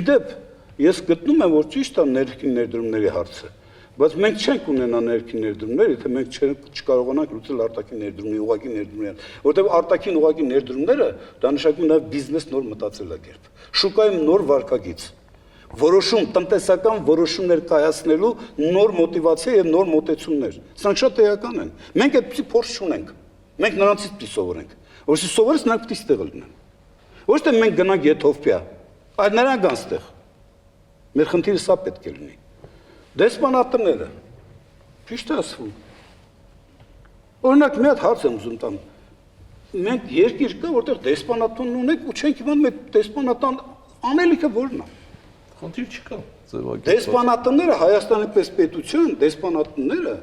S13: Իդեպ ես գտնում եմ որ ճիշտ է ներքին ներդրումների հարցը, բայց մենք չենք ունենա ներքին ներդրումներ, եթե մենք չկարողանանք լուծել արտաքին ներդրումների, ուղղակի ներդրումները, որտեղ արտաքին ուղղակի ներդրումները դա նշանակում է նաև բիզնես նոր մտածելակերպ, շուկայում նոր վարկագիծ, որոշում տնտեսական որոշումներ կայացնելու նոր մոտիվացիա եւ նոր մոտեցումներ։ Սրանք շատ էական են։ Մենք այդպեսի փորձ չունենք։ Մենք նրանցից պիտի սովորենք, որովհետեւ սովորես նրանք պիտի ստեղ լինեն։ Ոչ թե մենք գնանք Եթովպիա, այլ նրանք գան ստեղ։ Մեր խնդիրը սա պետք է լինի։ Դեսպանատները, ճիշտ է ասվում։ Օրինակ մի հատ հարց եմ ուզում տամ։ Մենք երկիր կա, որտեղ դեսպանատուն ունենք ու չենք իմանում այդ դեսպանատան անելիքը որն է։
S10: Խնդիր չկա, ձևակերպված։
S13: Դեսպանատները Հայաստանի պես պետություն, դեսպանատները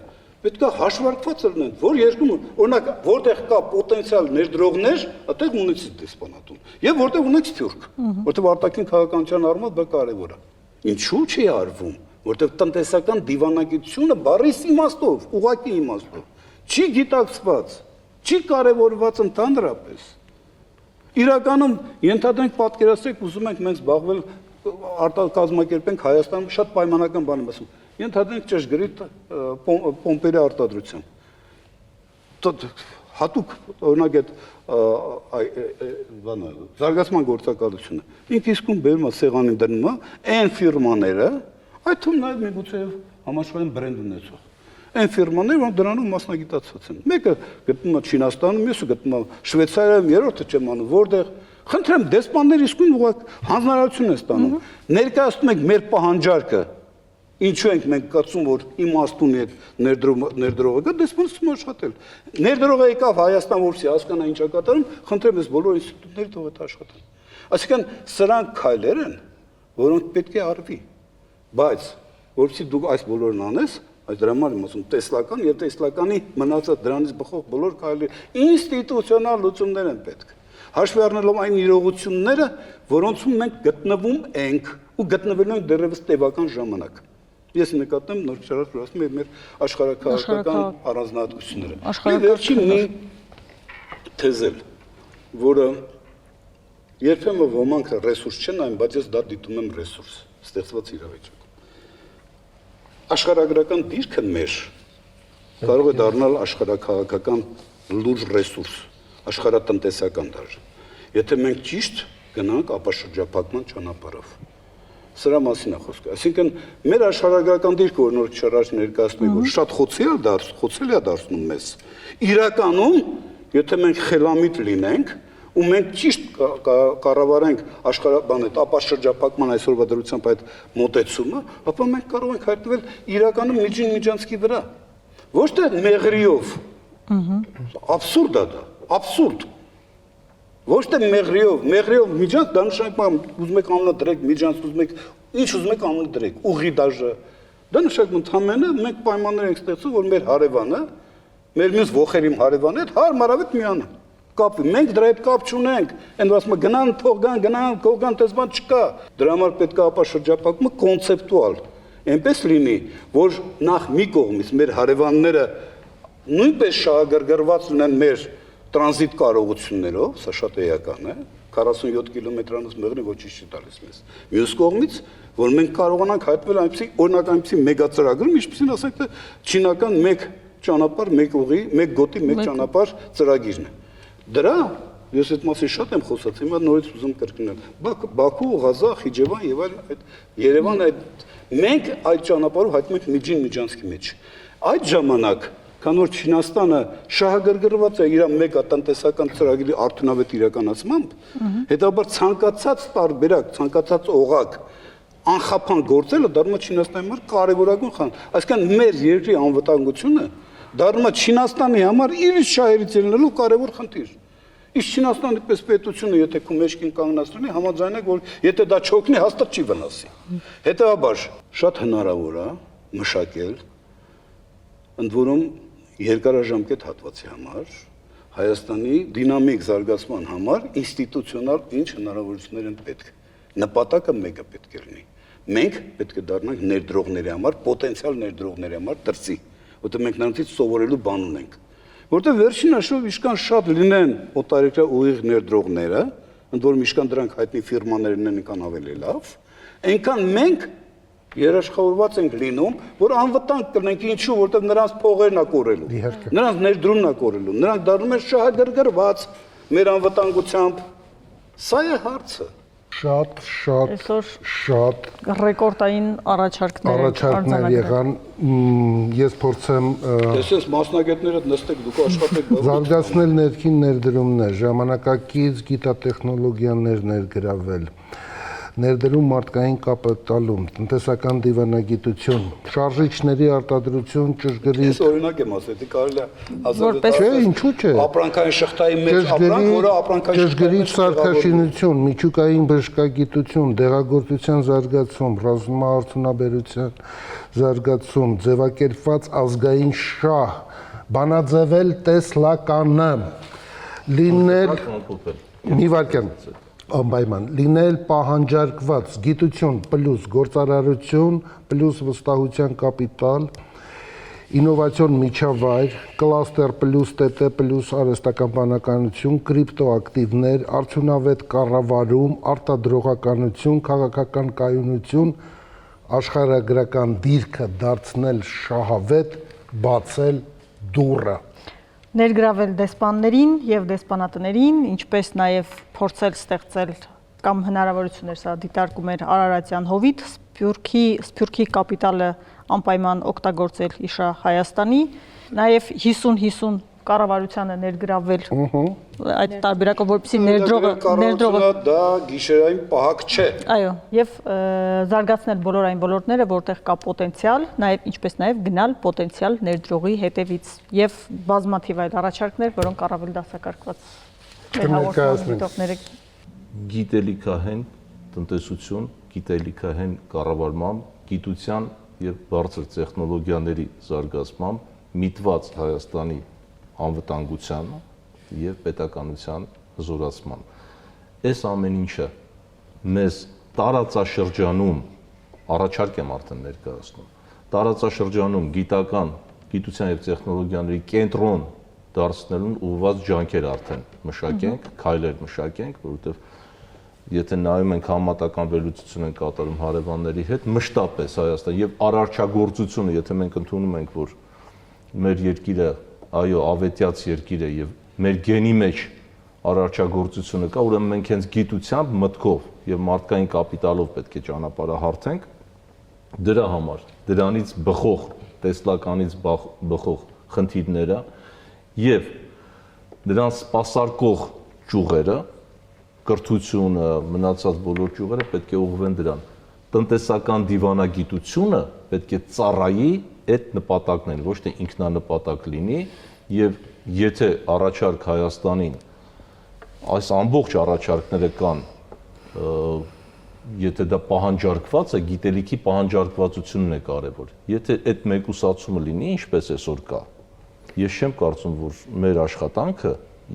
S13: պետք է հաշվարկված լինեն, որ երկրում, օրինակ, որտեղ կա պոտենցիալ ներդրողներ, այդտեղ ունեցի դեսպանատուն։ Եվ որտեղ ունեք Սփյուռք, որտեղ արտաքին քաղաքականության առումով դա կարևոր է։ Ինչու՞ չի արվում, որտեղ տնտեսական դիվանագիտությունը բառիս իմաստով, ուղղակի իմաստով, չի գիտակցված, չի կարևորված ընդհանրապես։ Իրականում ենթադրենք պատկերացրեք, ուզում ենք մենք զբաղվել կազմակերպենք Հայաստանում շատ պայմանական բան եմ ասում։ Ենթադրենք ճշգրիտ պոմպերի արտադրությամբ։ Հատուկ օրինակ այդ բանը զարգացման գործակալությունը ինքը իսկում բերում է սեղանին դնում է այն ֆիրմաները, այդ թվում նաև միգուցե համաշխարհային բրենդ ունեցող։ Այն ֆիրմաները, որոնք դրանով մասնագիտացած են։ Մեկը գտնվում է Չինաստանում, մյուսը գտնվում է Շվեյցարիայում, երրորդը չեմ անում, որտեղ խնդրեմ դեսպաններ իսկույն ուղղակ հանձնարարություն են ստանում։ Ներկայացնում ենք մեր պահանջարկը, ինչու ենք մենք կարծում, որ իմաստունի այդ ներդրողը գա դեսպանստում աշխատել։ Ներդրողը եկավ Հայաստան, որպեսզի հասկանա ինչ է կատարում, խնդրեմ ես բոլոր ինստիտուտների թող այդ աշխատեն։ Այսինքն սրանք քայլեր են, որոնք պետք է արվի։ Բայց որպեսզի դու այս բոլորն անես, այդ դրա համար եմ ասում տեսլական եւ տեսլականի մնացած դրանից բխող բոլոր քայլեր ինստիտուցիոնալ լուծումներ են պետք։ Հաշվի առնելով այն իրողությունները, որոնցում մենք գտնվում ենք ու գտնվելու ենք դեռևս տևական ժամանակ։ Ես նկատեմ նոր չարած ասում եմ մեր աշխարհակաղակական առանձնահատկությունները։ Վերջին մի թեզել, որը երբեմն ոմանք ռեսուրս չեն նայում, բայց ես դա դիտում եմ ռեսուրս, ստեղծված իրավիճակ։ Աշխարհագրական դիրքը մեր կարող է դառնալ աշխարհակաղակական լուրջ ռեսուրս, աշխարհատնտեսական դաշտ։ Եթե մենք ճիշտ գնանք ապաշրջափակման ճանապարհով։ Սրա մասին է խոսքը։ Այսինքն մեր աշխարհագրական դիրքը, որ նոր չարաշ ներկայացնում է, որ շատ խոցելի է դարձնում մեզ։ Իրականում, եթե մենք խելամիտ լինենք, ու մենք ճիշտ կառավարենք ապաշրջափակման այսօրվա դրությամբ այդ մոտեցումը, ապա մենք կարող ենք հայտնվել իրականում միջանցքի վրա։ Ոչ թե մեղրիով։ Աբսուրդ է դա, աբսուրդ։ Ոչ թե մեղրիով միջանց, դա նշանակում ուզում եք անունը դրեք միջանց, ուզում եք ինչ ուզում եք անունը դրեք, ուղի դաժը։ Դա նշանակում ընդհանրապես մենք պայմաններ ենք ստեղծում, որ մեր հարևանը, մեր մյուս ոխերիմ հարևանը հետ հարմարավետ միանա։ Կապի, մենք դրա հետ կապ չունենք, այն որ ասում գնան, թող գնան, կողգան, տես բան չկա։ Դրա համար պետք է ապաշրջափակումը կոնցեպտուալ այնպես լինի, որ նախ մի կողմից մեր հարևանները նույնպես շահագրգռված լինեն մեր տրանզիտ կարողություններով, սա շատ էական է, 47 կիլոմետրանոց մեղրի ոչինչ չի տալիս մեզ։ Մյուս կողմից, որ մենք կարողանանք հայտնվել այնպիսի օրինակ այնպիսի մեգածրագրում, ինչպեսին ասենք թե չինական մեկ ճանապարհ, մեկ ուղի, մեկ գոտի, մեկ ճանապարհ ծրագիրն է։ Դրա ես այդ մասին շատ եմ խոսած, հիմա նորից ուզում կրկնել։ Բաքու, Ղազախ, Խիջևան եւ այլ այդ Երևան այդ մենք այդ ճանապարհով հայտնվում ենք միջանցքի մեջ։ Այդ ժամանակ քան որ Չինաստանը շահագրգռված է իր մեգա տնտեսական ծրագրի արդյունավետ իրականացմամբ, հետաբար ցանկացած տարբերակ, ցանկացած օղակ անխափան գործելը դառնում է Չինաստանի համար կարևորագույն խանդ։ Այսինքն մեր երկրի անվտանգությունը դառնում է Չինաստանի համար իր շահերից ելնելու կարևոր խնդիր։ Իսկ Չինաստանի պես պետությունը, եթե քո մեջքին կանգնած լինի, համաձայն եք, որ եթե դա չօգնի, հաստատ չի վնասի։ Հետևաբար, շատ հնարավոր է մշակել, ընդ որում երկարաժամկետ հատվածի համար, Հայաստանի դինամիկ զարգացման համար ինստիտուցիոնալ ինչ հնարավորություններ են պետք։ Նպատակը մեկը պետք է լինի։ Մենք պետք է դառնանք ներդրողների համար, պոտենցիալ ներդրողների համար դրսի, որտեղ մենք նրանցից սովորելու բան ունենք։ Որտեղ վերջին հաշվով իշքան շատ լինեն օտարերկրյա ուղիղ ներդրողները, ընդ որում իշքան դրանք հայտնի ֆիրմաներն են, այնքան ավելի լավ, այնքան մենք երաշխավորված ենք լինում, որ անվտանգ կլինենք, ինչու, որտեղ նրանց փողերն է կորելու, նրանց ներդրումն է կորելու, նրանք դառնում են շահագրգռված մեր անվտանգությամբ։ Սա է հարցը։ Շատ
S9: ռեկորդային
S8: առաջարկներ եղան, ես փորձեմ
S13: Տեսես մասնագետները նստեք, դուք աշխատեք
S8: զարգացնել ներքին ներդրումներ, ժամանակակից գիտատեխնոլոգիաներ ներգրավել, ներդրում մարդկային կապիտալում, տնտեսական դիվանագիտություն, շարժիչների արտադրություն, ճշգրիտ։
S13: Ես օրինակ եմ ասել, դի կարելի է
S8: Չէ, ինչու՞ չէ։
S13: ապրանքային շղթայի մեջ ապրանք, որը ապրանքային
S8: ճշգրիտ սարքաշինություն, միջուկային բժշկագիտություն, դեղագործության զարգացում, ռազմաարդյունաբերության զարգացում, ձևակերպված ազգային շահ, բանաձևել տեսլականը, լինել մի վարքյան անպայման լինել պահանջարկված գիտություն պլյուս գործարարություն պլյուս վստահության կապիտալ ինովացիոն միջավայր կլաստեր պլյուս ՏՏ պլյուս արհեստական բանականություն կրիպտոակտիվներ արդյունավետ կառավարում արտադրողականություն քաղաքական կայունություն աշխարհագրական դիրքը դարձնել շահավետ բացել դուռը
S9: ներգրավել դեսպաններին եւ դեսպանատներին, ինչպես նաեւ փորձել ստեղծել կամ հնարավորություններ սա դիտարկում էր Արարատյան Հովիտ, Սփյուռքի կապիտալը անպայման օգտագործել իշա Հայաստանի, նաեւ 50-50 կառավարությանը ներգրավել այդ տարբերակով, որպեսզի ներդրողը
S13: դա գիշերային պահակ չէ։
S9: Այո, եւ զարգացնել բոլոր այն ոլորտները, որտեղ կա պոտենցիալ, նաեւ ինչպես նաեւ գնալ պոտենցիալ ներդրողի հետևից եւ բազմաթիվ այլ առաջարկներ, որոնք առավել դասակարգված
S10: գիտելիքահեն տնտեսություն, գիտելիքահեն կառավարմամբ, գիտության եւ բարձր տեխնոլոգիաների զարգացմամբ միտված Հայաստանի անվտանգության եւ պետականության հզորացման։ Այս ամեն ինչը մեզ տարածաշրջանում առաջարկ եմ արդեն ներկայացնում։ Տարածաշրջանում գիտության եւ տեխնոլոգիաների կենտրոն դարձնելուն ուղղված ջանքեր արդեն մշակենք, քայլեր մշակենք, որովհետեւ եթե նայում ենք համատական վերլուծություն են կատարում հարևանների հետ, մշտապես Հայաստան եւ արարչագործությունը, եթե մենք ընդունում ենք, որ մեր երկիրը այո, ավետյաց երկիր է եւ մեր գենի մեջ արարչագործությունը կա, ուրեմն մենք հենց գիտությամբ, մտքով եւ մարդկային կապիտալով պետք է ճանապարհահարթենք դրա համար, դրանից բխող, տեսլականից բխող խնդիրները եւ դրանց սպասարկող ճյուղերը, կրթությունը, մնացած բոլոր ճյուղերը պետք է ուղղվեն դրան։ Տնտեսական դիվանագիտությունը պետք է ծառայի այդ նպատակն են, ոչ թե ինքնանպատակ լինի եւ եթե առաջարկ Հայաստանին այս ամբողջ առաջարկները կան, եթե դա պահանջարկված է, գիտելիքի պահանջարկվածությունն է կարևոր։ Եթե այդ մեկուսացումը լինի, ինչպես այսօր կա, ես չեմ կարծում, որ մեր աշխատանքը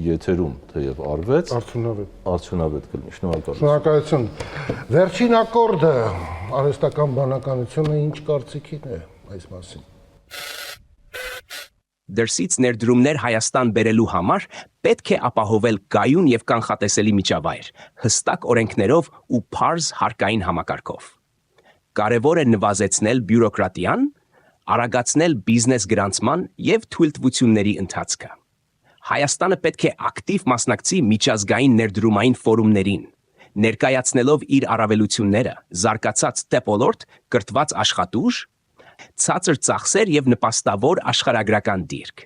S10: եթերում թեև արվեց, արդյունավետ կլինի։
S8: Շնորհակալություն։ Վերջին ակորդը արհեստական բանականությունը ինչ կարծիքին է այս մասին։
S17: Դրսից ներդրումներ Հայաստան բերելու համար պետք է ապահովել կայուն եւ կանխատեսելի միջավայր, հստակ օրենքներով ու փարզ հարկային համակարգով։ Կարևոր է նվազեցնել բյուրոկրատիան, արագացնել բիզնես գրանցման եւ թույլտվությունների ընթացքը։ Հայաստանը պետք է ակտիվ մասնակցի միջազգային ներդրումային ֆորումներին, ներկայացնելով իր առավելությունները, զարգացած տեպոլորտ, կրթված աշխատուժ, ցածր ծախսեր եւ նպաստավոր աշխարհագրական դիրք։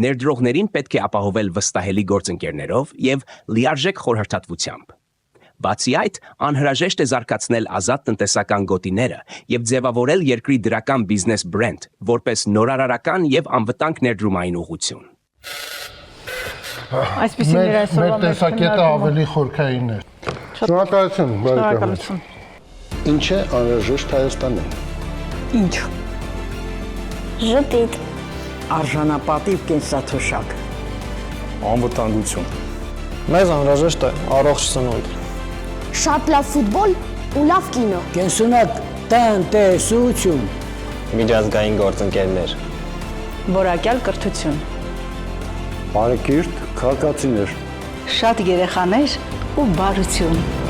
S17: Ներդրողներին պետք է ապահովել վստահելի գործընկերներով եւ լիարժեք խորհրդատվությամբ։ Բացի այդ, անհրաժեշտ է զարգացնել ազատ տնտեսական գոտիները եւ ձևավորել երկրի դրական բիզնես բրենդ, որպես նորարարական եւ անվտանգ ներդրումային ուղղություն։
S9: Այսպեսին էր այսօրվա
S8: մեր տեսակետը ավելի խորքային է։ Շնորհակալություն, բարեկամներ։
S1: Ինչ է անհրաժեշտ Հայաստանին։
S2: Ինչ։
S3: Ժպիտ։
S2: Արժանապատիվ կենսաթոշակ։
S5: Անվտանգություն։ Մեզ անհրաժեշտ է առողջ սնունդ։
S3: Շատ լավ ֆուտբոլ ու լավ կինո։
S2: Կենսունակ տնտեսություն։
S6: Միջազգային գործընկերներ։
S7: Որակյալ կրթություն։
S1: Բարեկիրթ քաղաքացիներ։
S7: Շատ երեխաներ ու բարություն։